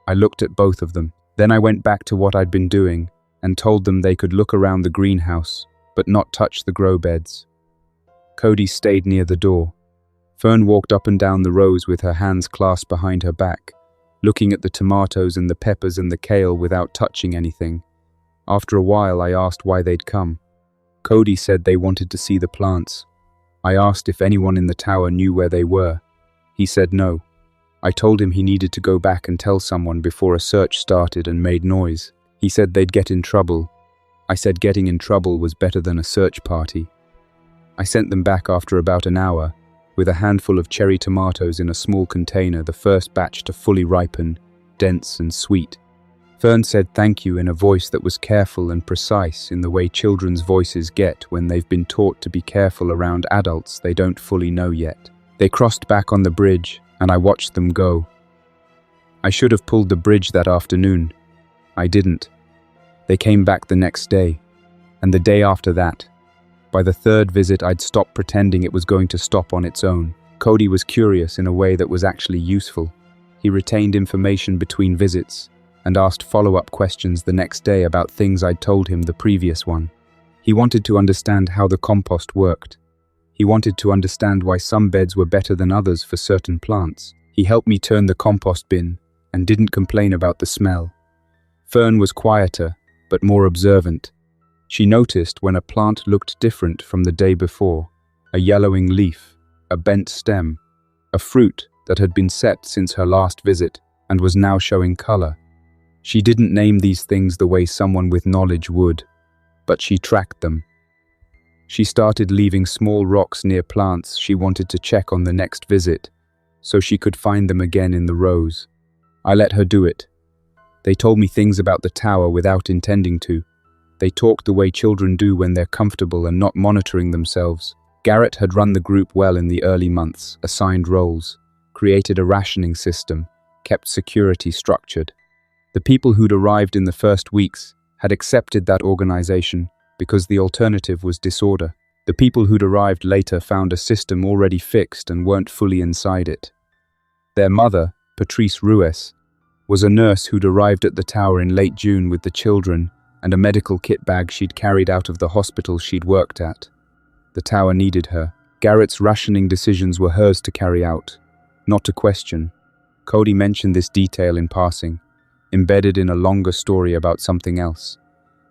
I looked at both of them. Then I went back to what I'd been doing and told them they could look around the greenhouse, but not touch the grow beds. Cody stayed near the door. Fern walked up and down the rows with her hands clasped behind her back, looking at the tomatoes and the peppers and the kale without touching anything. After a while, I asked why they'd come. Cody said they wanted to see the plants. I asked if anyone in the tower knew where they were. He said no. I told him he needed to go back and tell someone before a search started and made noise. He said they'd get in trouble. I said getting in trouble was better than a search party. I sent them back after about an hour, with a handful of cherry tomatoes in a small container, the first batch to fully ripen, dense and sweet. Fern said thank you in a voice that was careful and precise in the way children's voices get when they've been taught to be careful around adults they don't fully know yet. They crossed back on the bridge, and I watched them go. I should have pulled the bridge that afternoon. I didn't. They came back the next day, and the day after that. By the 3rd visit, I'd stopped pretending it was going to stop on its own. Cody was curious in a way that was actually useful. He retained information between visits and asked follow-up questions the next day about things I'd told him the previous one. He wanted to understand how the compost worked. He wanted to understand why some beds were better than others for certain plants. He helped me turn the compost bin and didn't complain about the smell. Fern was quieter, but more observant. She noticed when a plant looked different from the day before: a yellowing leaf, a bent stem, a fruit that had been set since her last visit and was now showing color. She didn't name these things the way someone with knowledge would, but she tracked them. She started leaving small rocks near plants she wanted to check on the next visit, so she could find them again in the rows. I let her do it. They told me things about the tower without intending to. They talked the way children do when they're comfortable and not monitoring themselves. Garrett had run the group well in the early months, assigned roles, created a rationing system, kept security structured. The people who'd arrived in the first weeks had accepted that organization because the alternative was disorder. The people who'd arrived later found a system already fixed and weren't fully inside it. Their mother, Patrice Ruess, was a nurse who'd arrived at the tower in late June with the children and a medical kit bag she'd carried out of the hospital she'd worked at. The tower needed her. Garrett's rationing decisions were hers to carry out, not to question. Cody mentioned this detail in passing, embedded in a longer story about something else,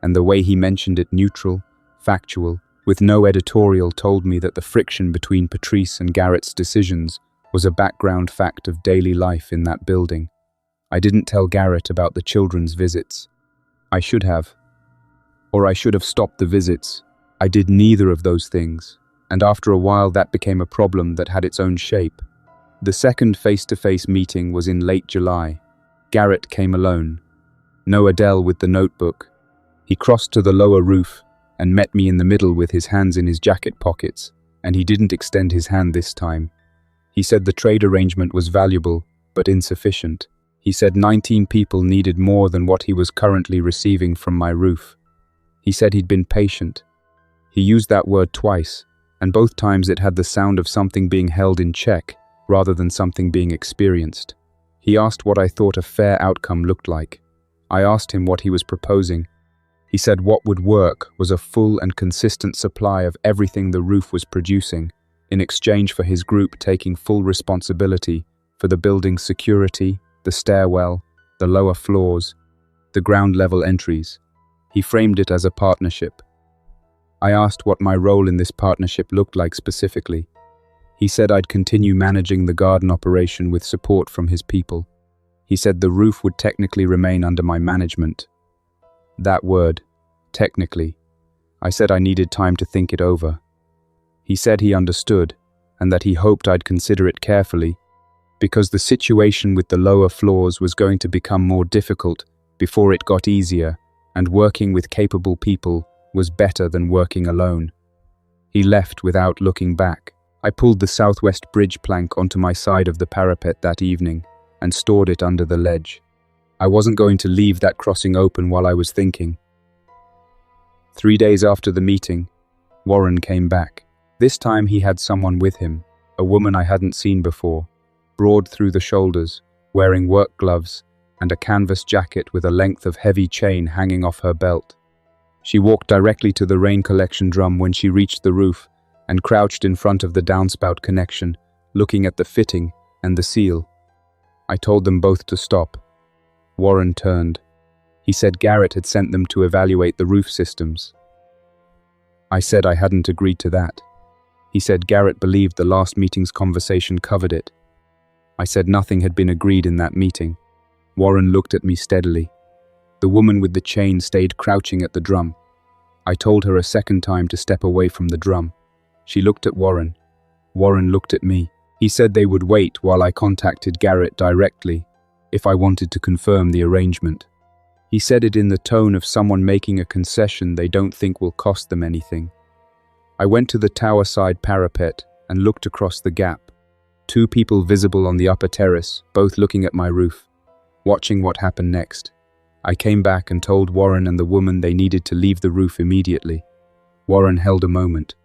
and the way he mentioned it, neutral, factual, with no editorial, told me that the friction between Patrice and Garrett's decisions was a background fact of daily life in that building. I didn't tell Garrett about the children's visits. I should have. Or I should have stopped the visits. I did neither of those things, and after a while that became a problem that had its own shape. The second face-to-face meeting was in late July. Garrett came alone. No Adele with the notebook. He crossed to the lower roof and met me in the middle with his hands in his jacket pockets, and he didn't extend his hand this time. He said the trade arrangement was valuable, but insufficient. He said 19 people needed more than what he was currently receiving from my roof. He said he'd been patient. He used that word twice, and both times it had the sound of something being held in check rather than something being experienced. He asked what I thought a fair outcome looked like. I asked him what he was proposing. He said what would work was a full and consistent supply of everything the roof was producing, in exchange for his group taking full responsibility for the building's security, the stairwell, the lower floors, the ground-level entries. He framed it as a partnership. I asked what my role in this partnership looked like specifically. He said I'd continue managing the garden operation with support from his people. He said the roof would technically remain under my management. That word, technically. I said I needed time to think it over. He said he understood, and that he hoped I'd consider it carefully, because the situation with the lower floors was going to become more difficult before it got easier, and working with capable people was better than working alone. He left without looking back. I pulled the southwest bridge plank onto my side of the parapet that evening and stored it under the ledge. I wasn't going to leave that crossing open while I was thinking. 3 days after the meeting, Warren came back. This time he had someone with him, a woman I hadn't seen before, broad through the shoulders, wearing work gloves and a canvas jacket with a length of heavy chain hanging off her belt. She walked directly to the rain collection drum when she reached the roof and crouched in front of the downspout connection, looking at the fitting and the seal. I told them both to stop. Warren turned. He said Garrett had sent them to evaluate the roof systems. I said I hadn't agreed to that. He said Garrett believed the last meeting's conversation covered it. I said nothing had been agreed in that meeting. Warren looked at me steadily. The woman with the chain stayed crouching at the drum. I told her a second time to step away from the drum. She looked at Warren. Warren looked at me. He said they would wait while I contacted Garrett directly if I wanted to confirm the arrangement. He said it in the tone of someone making a concession they don't think will cost them anything. I went to the tower side parapet and looked across the gap. 2 people visible on the upper terrace, both looking at my roof, watching what happened next. I came back and told Warren and the woman they needed to leave the roof immediately. Warren held a moment.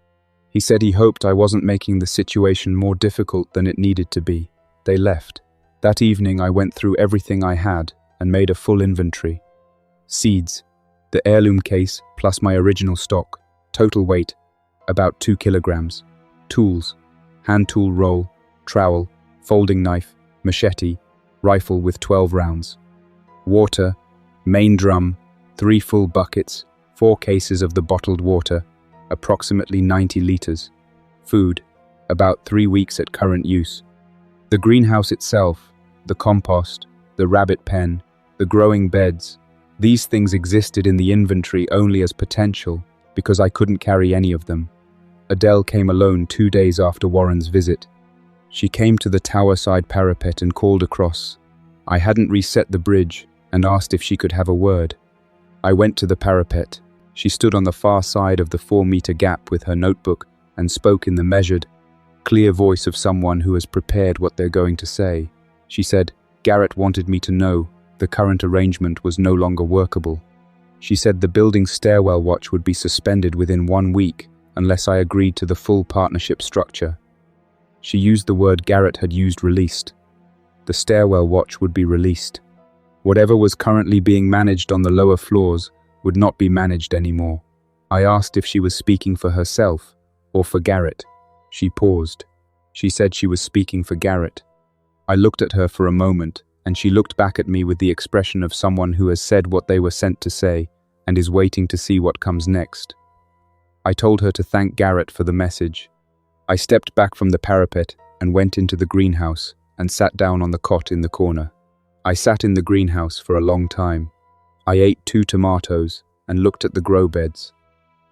He said he hoped I wasn't making the situation more difficult than it needed to be. They left. That evening I went through everything I had and made a full inventory. Seeds, the heirloom case plus my original stock, total weight, about 2 kilograms. Tools, hand tool roll, trowel, folding knife, machete, rifle with 12 rounds. Water, main drum, 3 full buckets, 4 cases of the bottled water, approximately 90 liters. Food, about 3 weeks at current use. The greenhouse itself, the compost, the rabbit pen, the growing beds, these things existed in the inventory only as potential because I couldn't carry any of them. Adele came alone 2 days after Warren's visit. She came to the tower side parapet and called across. I hadn't reset the bridge and asked if she could have a word. I went to the parapet. She stood on the far side of the 4-meter gap with her notebook and spoke in the measured, clear voice of someone who has prepared what they're going to say. She said, Garrett wanted me to know the current arrangement was no longer workable. She said the building's stairwell watch would be suspended within 1 week unless I agreed to the full partnership structure. She used the word Garrett had used, released. The stairwell watch would be released. Whatever was currently being managed on the lower floors would not be managed anymore. I asked if she was speaking for herself or for Garrett. She paused. She said she was speaking for Garrett. I looked at her for a moment, and she looked back at me with the expression of someone who has said what they were sent to say and is waiting to see what comes next. I told her to thank Garrett for the message. I stepped back from the parapet and went into the greenhouse and sat down on the cot in the corner. I sat in the greenhouse for a long time. I ate 2 tomatoes and looked at the grow beds.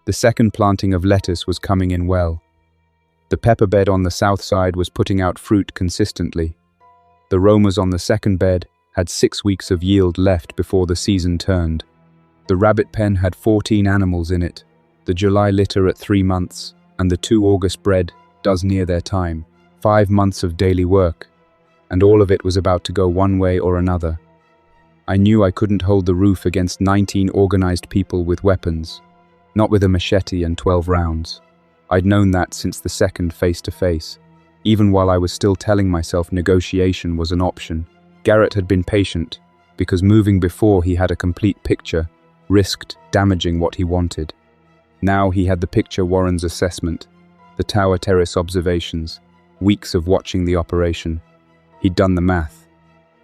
The second planting of lettuce was coming in well. The pepper bed on the south side was putting out fruit consistently. The romas on the second bed had 6 weeks of yield left before the season turned. The rabbit pen had 14 animals in it, the July litter at 3 months, and the 2 August bred does near their time. 5 months of daily work, and all of it was about to go one way or another. I knew I couldn't hold the roof against 19 organized people with weapons, not with a machete and 12 rounds. I'd known that since the second face-to-face, even while I was still telling myself negotiation was an option. Garrett had been patient, because moving before he had a complete picture, risked damaging what he wanted. Now he had the picture Warren's assessment, the tower terrace observations, weeks of watching the operation. He'd done the math.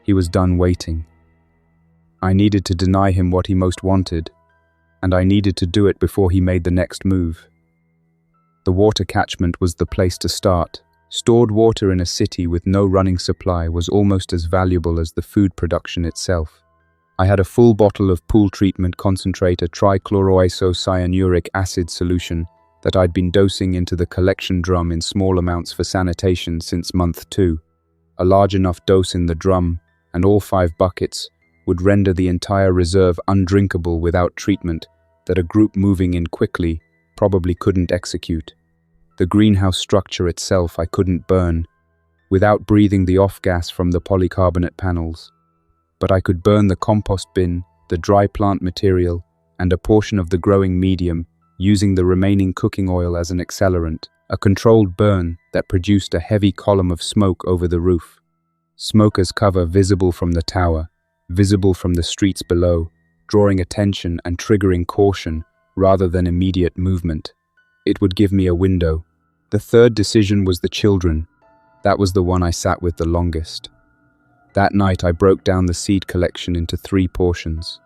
He was done waiting. I needed to deny him what he most wanted, and I needed to do it before he made the next move. The water catchment was the place to start. Stored water in a city with no running supply was almost as valuable as the food production itself. I had a full bottle of pool treatment concentrate, a trichloroisocyanuric acid solution that I'd been dosing into the collection drum in small amounts for sanitation since month 2. A large enough dose in the drum, and all 5 buckets, would render the entire reserve undrinkable without treatment that a group moving in quickly probably couldn't execute. The greenhouse structure itself I couldn't burn, without breathing the off-gas from the polycarbonate panels. But I could burn the compost bin, the dry plant material, and a portion of the growing medium, using the remaining cooking oil as an accelerant, a controlled burn that produced a heavy column of smoke over the roof. Smoke as cover visible from the tower, visible from the streets below, drawing attention and triggering caution rather than immediate movement. It would give me a window. The third decision was the children. That was the one I sat with the longest. That night I broke down the seed collection into 3 portions.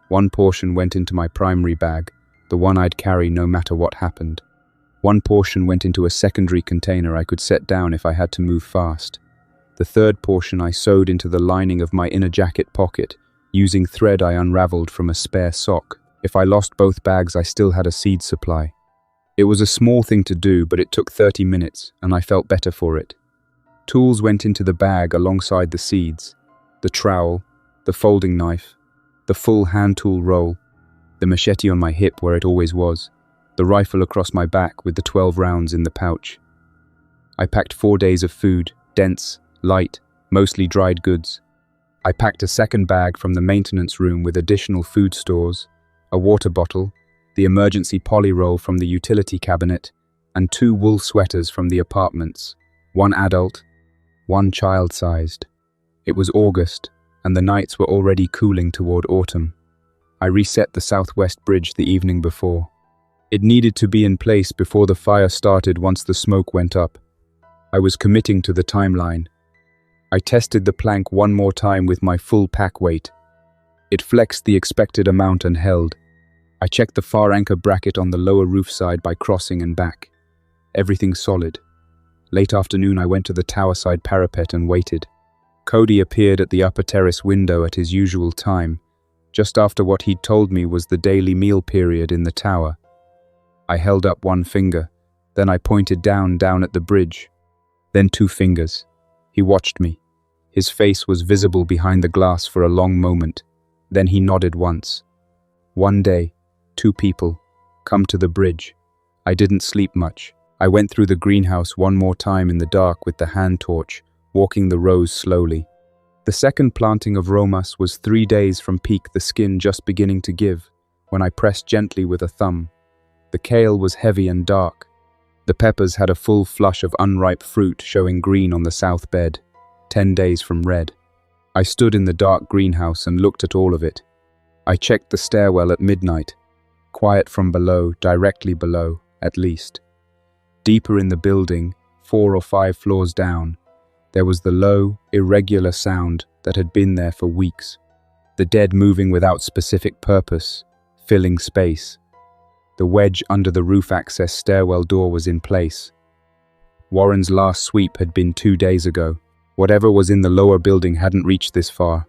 1 portion went into my primary bag, the one I'd carry no matter what happened. 1 portion went into a secondary container I could set down if I had to move fast. The 3rd portion I sewed into the lining of my inner jacket pocket, using thread I unraveled from a spare sock. If I lost both bags, I still had a seed supply. It was a small thing to do, but it took 30 minutes, and I felt better for it. Tools went into the bag alongside the seeds. The trowel, the folding knife, the full hand tool roll, the machete on my hip where it always was, the rifle across my back with the 12 rounds in the pouch. I packed 4 days of food, dense, light, mostly dried goods. I packed a second bag from the maintenance room with additional food stores, a water bottle, the emergency poly roll from the utility cabinet, and 2 wool sweaters from the apartments, 1 adult, 1 child-sized. It was August, and the nights were already cooling toward autumn. I reset the southwest bridge the evening before. It needed to be in place before the fire started once the smoke went up. I was committing to the timeline. I tested the plank 1 more time with my full pack weight. It flexed the expected amount and held. I checked the far anchor bracket on the lower roof side by crossing and back. Everything solid. Late afternoon I went to the tower side parapet and waited. Cody appeared at the upper terrace window at his usual time, just after what he'd told me was the daily meal period in the tower. I held up 1 finger, then I pointed down at the bridge. Then 2 fingers. He watched me. His face was visible behind the glass for a long moment. Then he nodded once. 1 day, 2 people, come to the bridge. I didn't sleep much. I went through the greenhouse 1 more time in the dark with the hand torch, walking the rows slowly. The second planting of Romas was 3 days from peak, the skin just beginning to give, when I pressed gently with a thumb. The kale was heavy and dark. The peppers had a full flush of unripe fruit showing green on the south bed, 10 days from red. I stood in the dark greenhouse and looked at all of it. I checked the stairwell at midnight. Quiet from below, directly below, at least. Deeper in the building, 4 or 5 floors down, there was the low, irregular sound that had been there for weeks. The dead moving without specific purpose, filling space. The wedge under the roof access stairwell door was in place. Warren's last sweep had been 2 days ago. Whatever was in the lower building hadn't reached this far.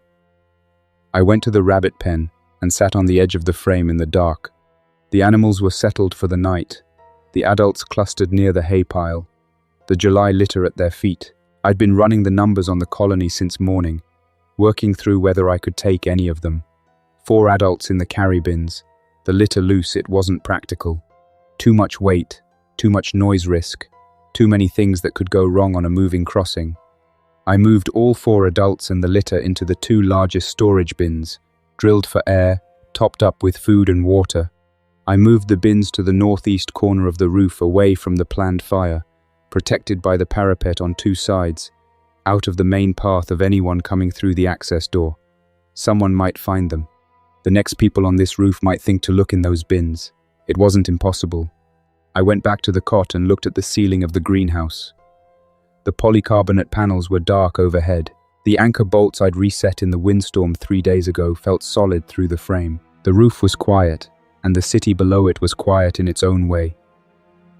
I went to the rabbit pen and sat on the edge of the frame in the dark. The animals were settled for the night. The adults clustered near the hay pile, the July litter at their feet. I'd been running the numbers on the colony since morning, working through whether I could take any of them. 4 adults in the carry bins. The litter loose, it wasn't practical. Too much weight, too much noise risk, too many things that could go wrong on a moving crossing. I moved all 4 adults and the litter into the 2 largest storage bins, drilled for air, topped up with food and water. I moved the bins to the northeast corner of the roof away from the planned fire, protected by the parapet on 2 sides, out of the main path of anyone coming through the access door. Someone might find them. The next people on this roof might think to look in those bins. It wasn't impossible. I went back to the cot and looked at the ceiling of the greenhouse. The polycarbonate panels were dark overhead. The anchor bolts I'd reset in the windstorm 3 days ago felt solid through the frame. The roof was quiet, and the city below it was quiet in its own way.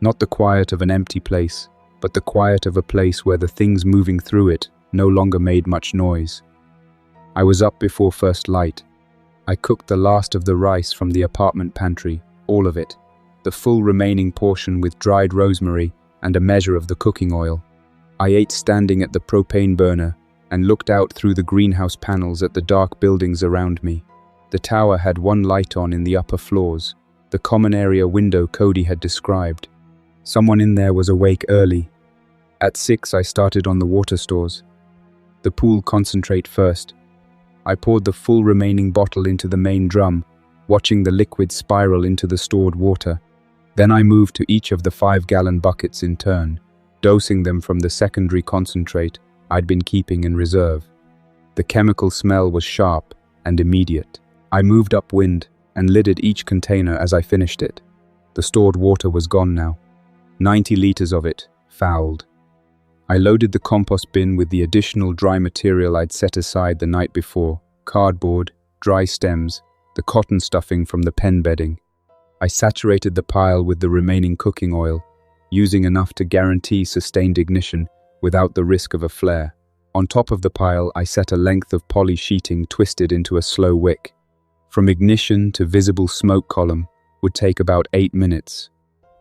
Not the quiet of an empty place, but the quiet of a place where the things moving through it no longer made much noise. I was up before first light. I cooked the last of the rice from the apartment pantry, all of it, the full remaining portion with dried rosemary and a measure of the cooking oil. I ate standing at the propane burner and looked out through the greenhouse panels at the dark buildings around me. The tower had one light on in the upper floors, the common area window Cody had described. Someone in there was awake early. At 6 I started on the water stores. The pool concentrate first. I poured the full remaining bottle into the main drum, watching the liquid spiral into the stored water. Then I moved to each of the 5-gallon buckets in turn, dosing them from the secondary concentrate I'd been keeping in reserve. The chemical smell was sharp and immediate. I moved upwind and lidded each container as I finished it. The stored water was gone now. 90 liters of it, fouled. I loaded the compost bin with the additional dry material I'd set aside the night before: cardboard, dry stems, the cotton stuffing from the pen bedding. I saturated the pile with the remaining cooking oil, using enough to guarantee sustained ignition without the risk of a flare. On top of the pile, I set a length of poly sheeting twisted into a slow wick. From ignition to visible smoke column would take about 8 minutes.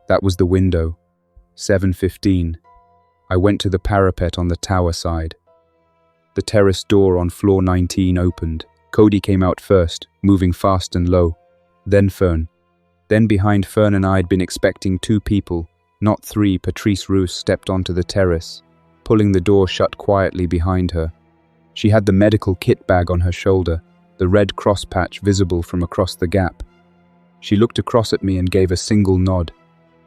That was the window. 7:15. I went to the parapet on the tower side. The terrace door on floor 19 opened. Cody came out first, moving fast and low. Then Fern. Then behind Fern and I'd been expecting 2 people, not 3. Patrice Roos stepped onto the terrace, pulling the door shut quietly behind her. She had the medical kit bag on her shoulder, the red cross patch visible from across the gap. She looked across at me and gave a single nod.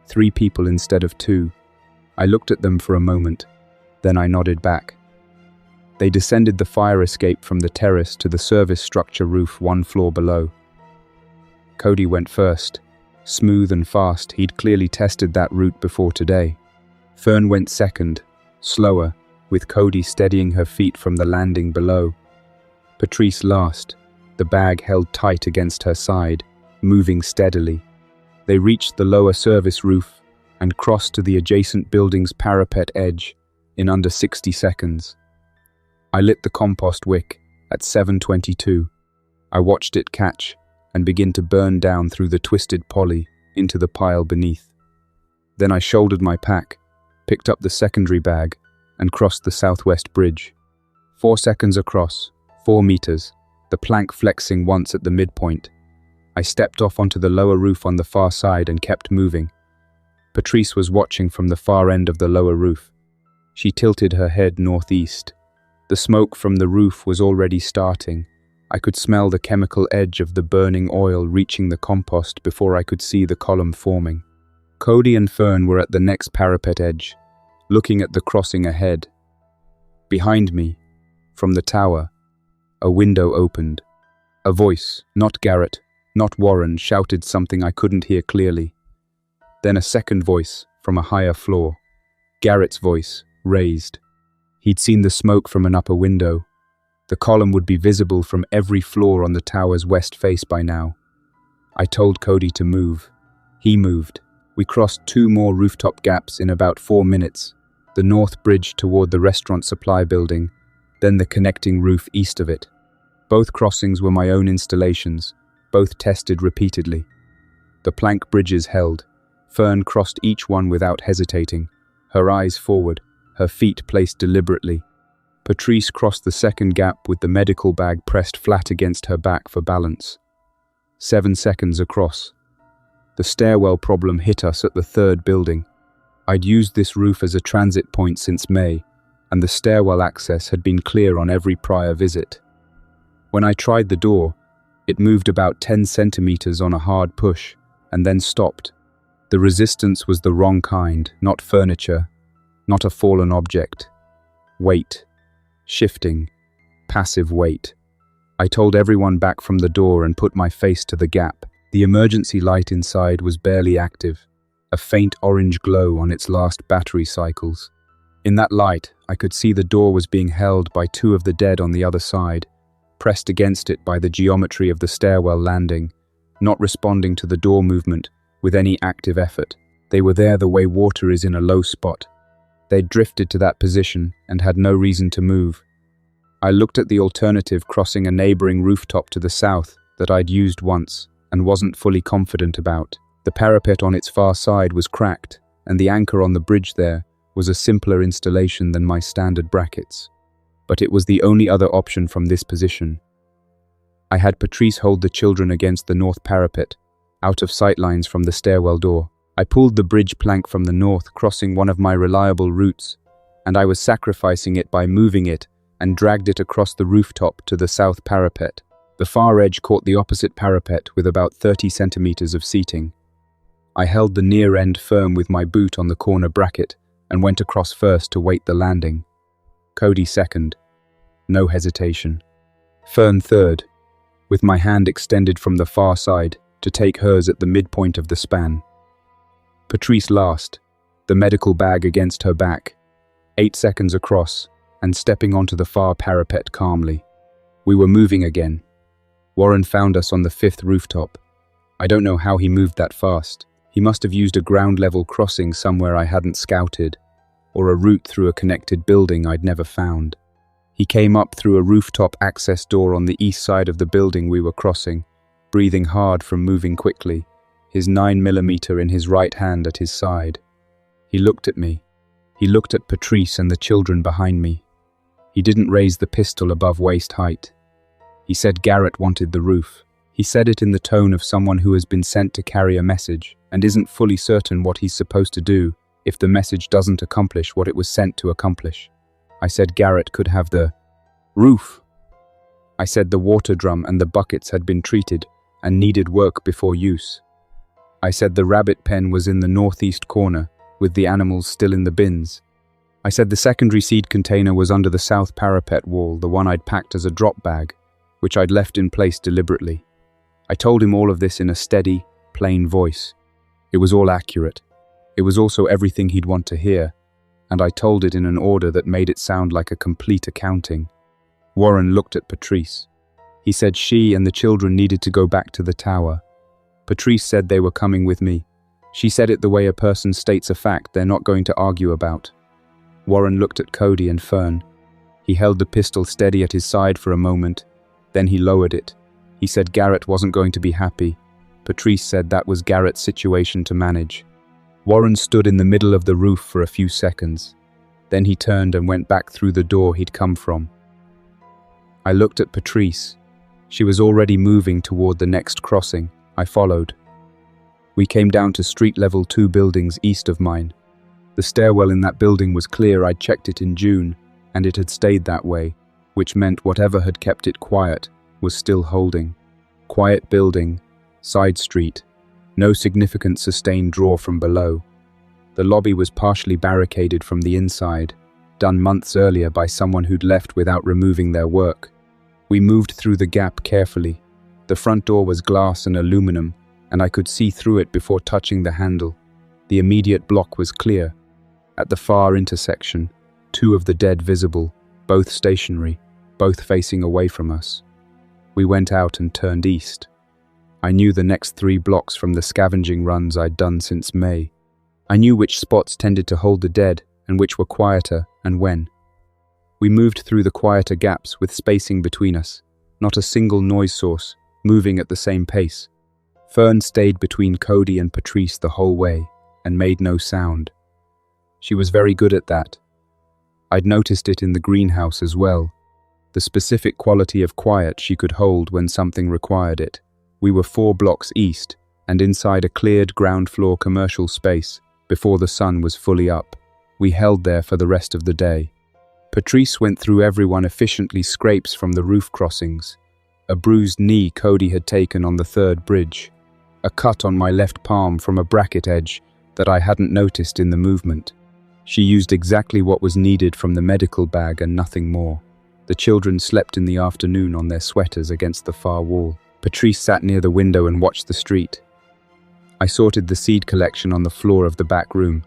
3 people instead of 2. I looked at them for a moment, then I nodded back. They descended the fire escape from the terrace to the service structure roof 1 floor below. Cody went first. Smooth and fast, he'd clearly tested that route before today. Fern went second, slower, with Cody steadying her feet from the landing below. Patrice last, the bag held tight against her side, moving steadily. They reached the lower service roof and crossed to the adjacent building's parapet edge in under 60 seconds. I lit the compost wick at 7:22. I watched it catch and begin to burn down through the twisted poly into the pile beneath. Then I shouldered my pack, picked up the secondary bag, and crossed the southwest bridge. 4 seconds across, 4 meters, the plank flexing once at the midpoint. I stepped off onto the lower roof on the far side and kept moving. Patrice was watching from the far end of the lower roof. She tilted her head northeast. The smoke from the roof was already starting. I could smell the chemical edge of the burning oil reaching the compost before I could see the column forming. Cody and Fern were at the next parapet edge, looking at the crossing ahead. Behind me, from the tower, a window opened. A voice, not Garrett, not Warren, shouted something I couldn't hear clearly. Then a second voice from a higher floor. Garrett's voice, raised. He'd seen the smoke from an upper window. The column would be visible from every floor on the tower's west face by now. I told Cody to move. He moved. We crossed 2 more rooftop gaps in about 4 minutes. The north bridge toward the restaurant supply building, then the connecting roof east of it. Both crossings were my own installations, both tested repeatedly. The plank bridges held. Fern crossed each one without hesitating, her eyes forward, her feet placed deliberately. Patrice crossed the second gap with the medical bag pressed flat against her back for balance. 7 seconds across. The stairwell problem hit us at the 3rd building. I'd used this roof as a transit point since May, and the stairwell access had been clear on every prior visit. When I tried the door, it moved about 10 centimeters on a hard push, and then stopped. The resistance was the wrong kind, not furniture, not a fallen object. Weight. Shifting. Passive weight. I told everyone back from the door and put my face to the gap. The emergency light inside was barely active, a faint orange glow on its last battery cycles. In that light, I could see the door was being held by 2 of the dead on the other side, pressed against it by the geometry of the stairwell landing, not responding to the door movement with any active effort. They were there the way water is in a low spot. They'd drifted to that position and had no reason to move. I looked at the alternative crossing a neighboring rooftop to the south that I'd used once and wasn't fully confident about. The parapet on its far side was cracked, and the anchor on the bridge there was a simpler installation than my standard brackets. But it was the only other option from this position. I had Patrice hold the children against the north parapet, out of sightlines from the stairwell door. I pulled the bridge plank from the north, crossing one of my reliable routes, and I was sacrificing it by moving it and dragged it across the rooftop to the south parapet. The far edge caught the opposite parapet with about 30 centimeters of seating. I held the near end firm with my boot on the corner bracket and went across first to wait the landing. Cody second. No hesitation. Fern third, with my hand extended from the far side to take hers at the midpoint of the span. Patrice last, the medical bag against her back, 8 seconds across, and stepping onto the far parapet calmly. We were moving again. Warren found us on the 5th rooftop. I don't know how he moved that fast. He must have used a ground-level crossing somewhere I hadn't scouted, or a route through a connected building I'd never found. He came up through a rooftop access door on the east side of the building we were crossing, breathing hard from moving quickly, his 9mm in his right hand at his side. He looked at me. He looked at Patrice and the children behind me. He didn't raise the pistol above waist height. He said Garrett wanted the roof. He said it in the tone of someone who has been sent to carry a message and isn't fully certain what he's supposed to do if the message doesn't accomplish what it was sent to accomplish. I said Garrett could have the roof. I said the water drum and the buckets had been treated and needed work before use. I said the rabbit pen was in the northeast corner, with the animals still in the bins. I said the secondary seed container was under the south parapet wall, the one I'd packed as a drop bag, which I'd left in place deliberately. I told him all of this in a steady, plain voice. It was all accurate. It was also everything he'd want to hear, and I told it in an order that made it sound like a complete accounting. Warren looked at Patrice. He said she and the children needed to go back to the tower. Patrice said they were coming with me. She said it the way a person states a fact they're not going to argue about. Warren looked at Cody and Fern. He held the pistol steady at his side for a moment, then he lowered it. He said Garrett wasn't going to be happy. Patrice said that was Garrett's situation to manage. Warren stood in the middle of the roof for a few seconds. Then he turned and went back through the door he'd come from. I looked at Patrice. She was already moving toward the next crossing. I followed. We came down to street level 2 buildings east of mine. The stairwell in that building was clear. I'd checked it in June, and it had stayed that way, which meant whatever had kept it quiet was still holding. Quiet building, side street, no significant sustained draw from below. The lobby was partially barricaded from the inside, done months earlier by someone who'd left without removing their work. We moved through the gap carefully. The front door was glass and aluminum, and I could see through it before touching the handle. The immediate block was clear. At the far intersection, 2 of the dead visible, both stationary, both facing away from us. We went out and turned east. I knew the next 3 blocks from the scavenging runs I'd done since May. I knew which spots tended to hold the dead and which were quieter and when. We moved through the quieter gaps with spacing between us, not a single noise source, moving at the same pace. Fern stayed between Cody and Patrice the whole way and made no sound. She was very good at that. I'd noticed it in the greenhouse as well, the specific quality of quiet she could hold when something required it. We were 4 blocks east and inside a cleared ground floor commercial space before the sun was fully up. We held there for the rest of the day. Patrice went through everyone efficiently, scrapes from the roof crossings, a bruised knee Cody had taken on the 3rd bridge, a cut on my left palm from a bracket edge that I hadn't noticed in the movement. She used exactly what was needed from the medical bag and nothing more. The children slept in the afternoon on their sweaters against the far wall. Patrice sat near the window and watched the street. I sorted the seed collection on the floor of the back room,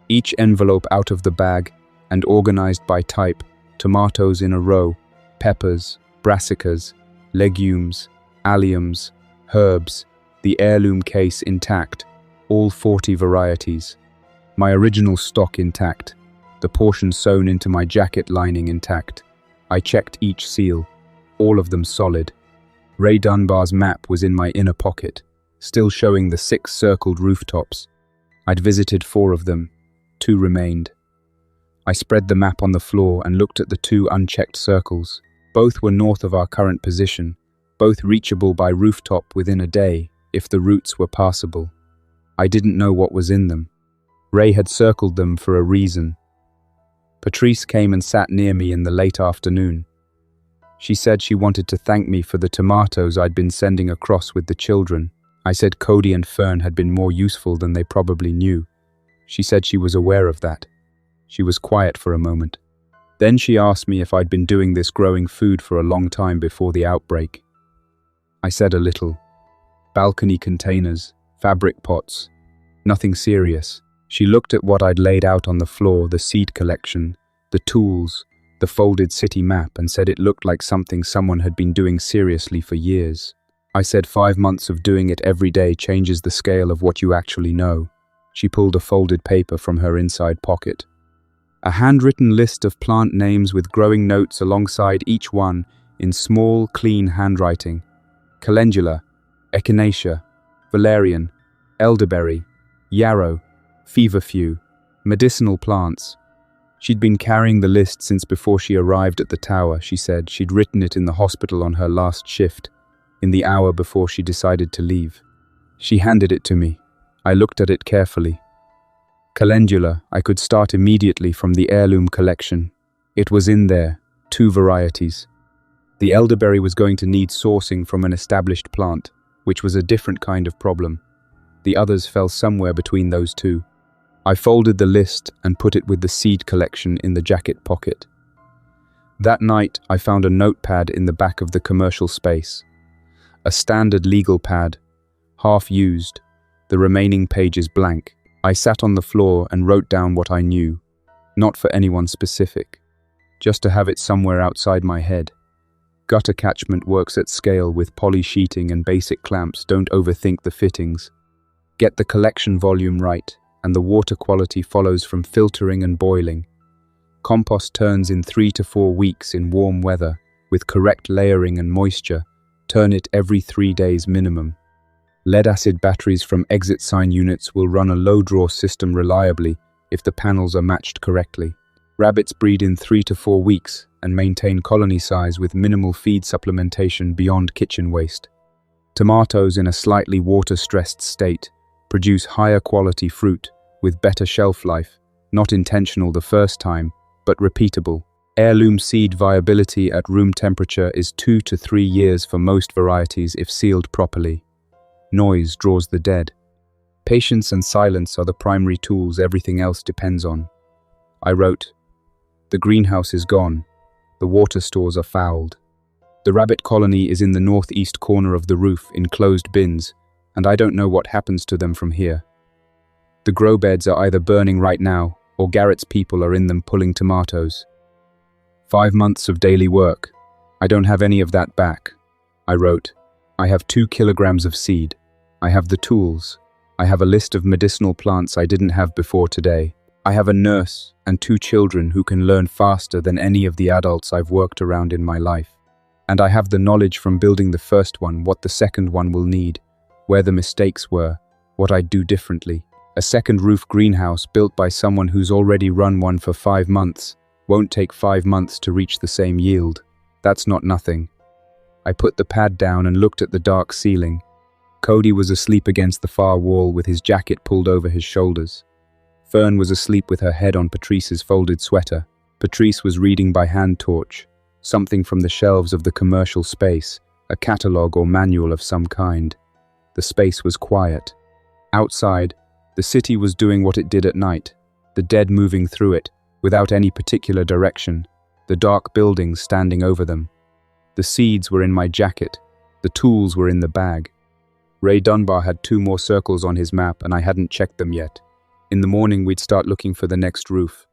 each envelope out of the bag and organized by type: tomatoes in a row, peppers, brassicas, legumes, alliums, herbs, the heirloom case intact, all 40 varieties. My original stock intact. the portion sewn into my jacket lining intact. I checked each seal, all of them solid. Ray Dunbar's map was in my inner pocket, still showing the 6 circled rooftops. I'd visited 4 of them, 2 remained. I spread the map on the floor and looked at the 2 unchecked circles. Both were north of our current position, both reachable by rooftop within a day, if the routes were passable. I didn't know what was in them. Ray had circled them for a reason. Patrice came and sat near me in the late afternoon. She said she wanted to thank me for the tomatoes I'd been sending across with the children. I said Cody and Fern had been more useful than they probably knew. She said she was aware of that. She was quiet for a moment. Then she asked me if I'd been doing this growing food for a long time before the outbreak. I said a little. Balcony containers, fabric pots, nothing serious. She looked at what I'd laid out on the floor, the seed collection, the tools, the folded city map, and said it looked like something someone had been doing seriously for years. I said 5 months of doing it every day changes the scale of what you actually know. She pulled a folded paper from her inside pocket. A handwritten list of plant names with growing notes alongside each one in small, clean handwriting. Calendula, echinacea, valerian, elderberry, yarrow, feverfew, medicinal plants. She'd been carrying the list since before she arrived at the tower. She said she'd written it in the hospital on her last shift, in the hour before she decided to leave. She handed it to me. I looked at it carefully. Calendula, I could start immediately from the heirloom collection. It was in there, 2 varieties. The elderberry was going to need sourcing from an established plant, which was a different kind of problem. The others fell somewhere between those 2. I folded the list and put it with the seed collection in the jacket pocket. That night, I found a notepad in the back of the commercial space. A standard legal pad, half used, the remaining pages blank. I sat on the floor and wrote down what I knew, not for anyone specific, just to have it somewhere outside my head. Gutter catchment works at scale with poly sheeting and basic clamps. Don't overthink the fittings. Get the collection volume right, and the water quality follows from filtering and boiling. Compost turns in 3 to 4 weeks in warm weather, with correct layering and moisture. Turn it every 3 days minimum. Lead-acid batteries from exit sign units will run a low-draw system reliably if the panels are matched correctly. Rabbits breed in 3 to 4 weeks and maintain colony size with minimal feed supplementation beyond kitchen waste. Tomatoes in a slightly water-stressed state produce higher quality fruit with better shelf life, not intentional the first time, but repeatable. Heirloom seed viability at room temperature is 2 to 3 years for most varieties if sealed properly. Noise draws the dead. Patience and silence are the primary tools everything else depends on. I wrote, "The greenhouse is gone. The water stores are fouled. The rabbit colony is in the northeast corner of the roof in closed bins, and I don't know what happens to them from here. The grow beds are either burning right now, or Garrett's people are in them pulling tomatoes. 5 months of daily work. I don't have any of that back." I wrote, "I have 2 kilograms of seed. I have the tools. I have a list of medicinal plants I didn't have before today. I have a nurse and 2 children who can learn faster than any of the adults I've worked around in my life. And I have the knowledge from building the first one, what the second one will need, where the mistakes were, what I'd do differently. A second roof greenhouse built by someone who's already run one for 5 months won't take 5 months to reach the same yield. That's not nothing." I put the pad down and looked at the dark ceiling. Cody was asleep against the far wall with his jacket pulled over his shoulders. Fern was asleep with her head on Patrice's folded sweater. Patrice was reading by hand torch, something from the shelves of the commercial space, a catalogue or manual of some kind. The space was quiet. Outside, the city was doing what it did at night, the dead moving through it, without any particular direction, the dark buildings standing over them. The seeds were in my jacket, the tools were in the bag. Ray Dunbar had 2 more circles on his map and I hadn't checked them yet. In the morning we'd start looking for the next roof.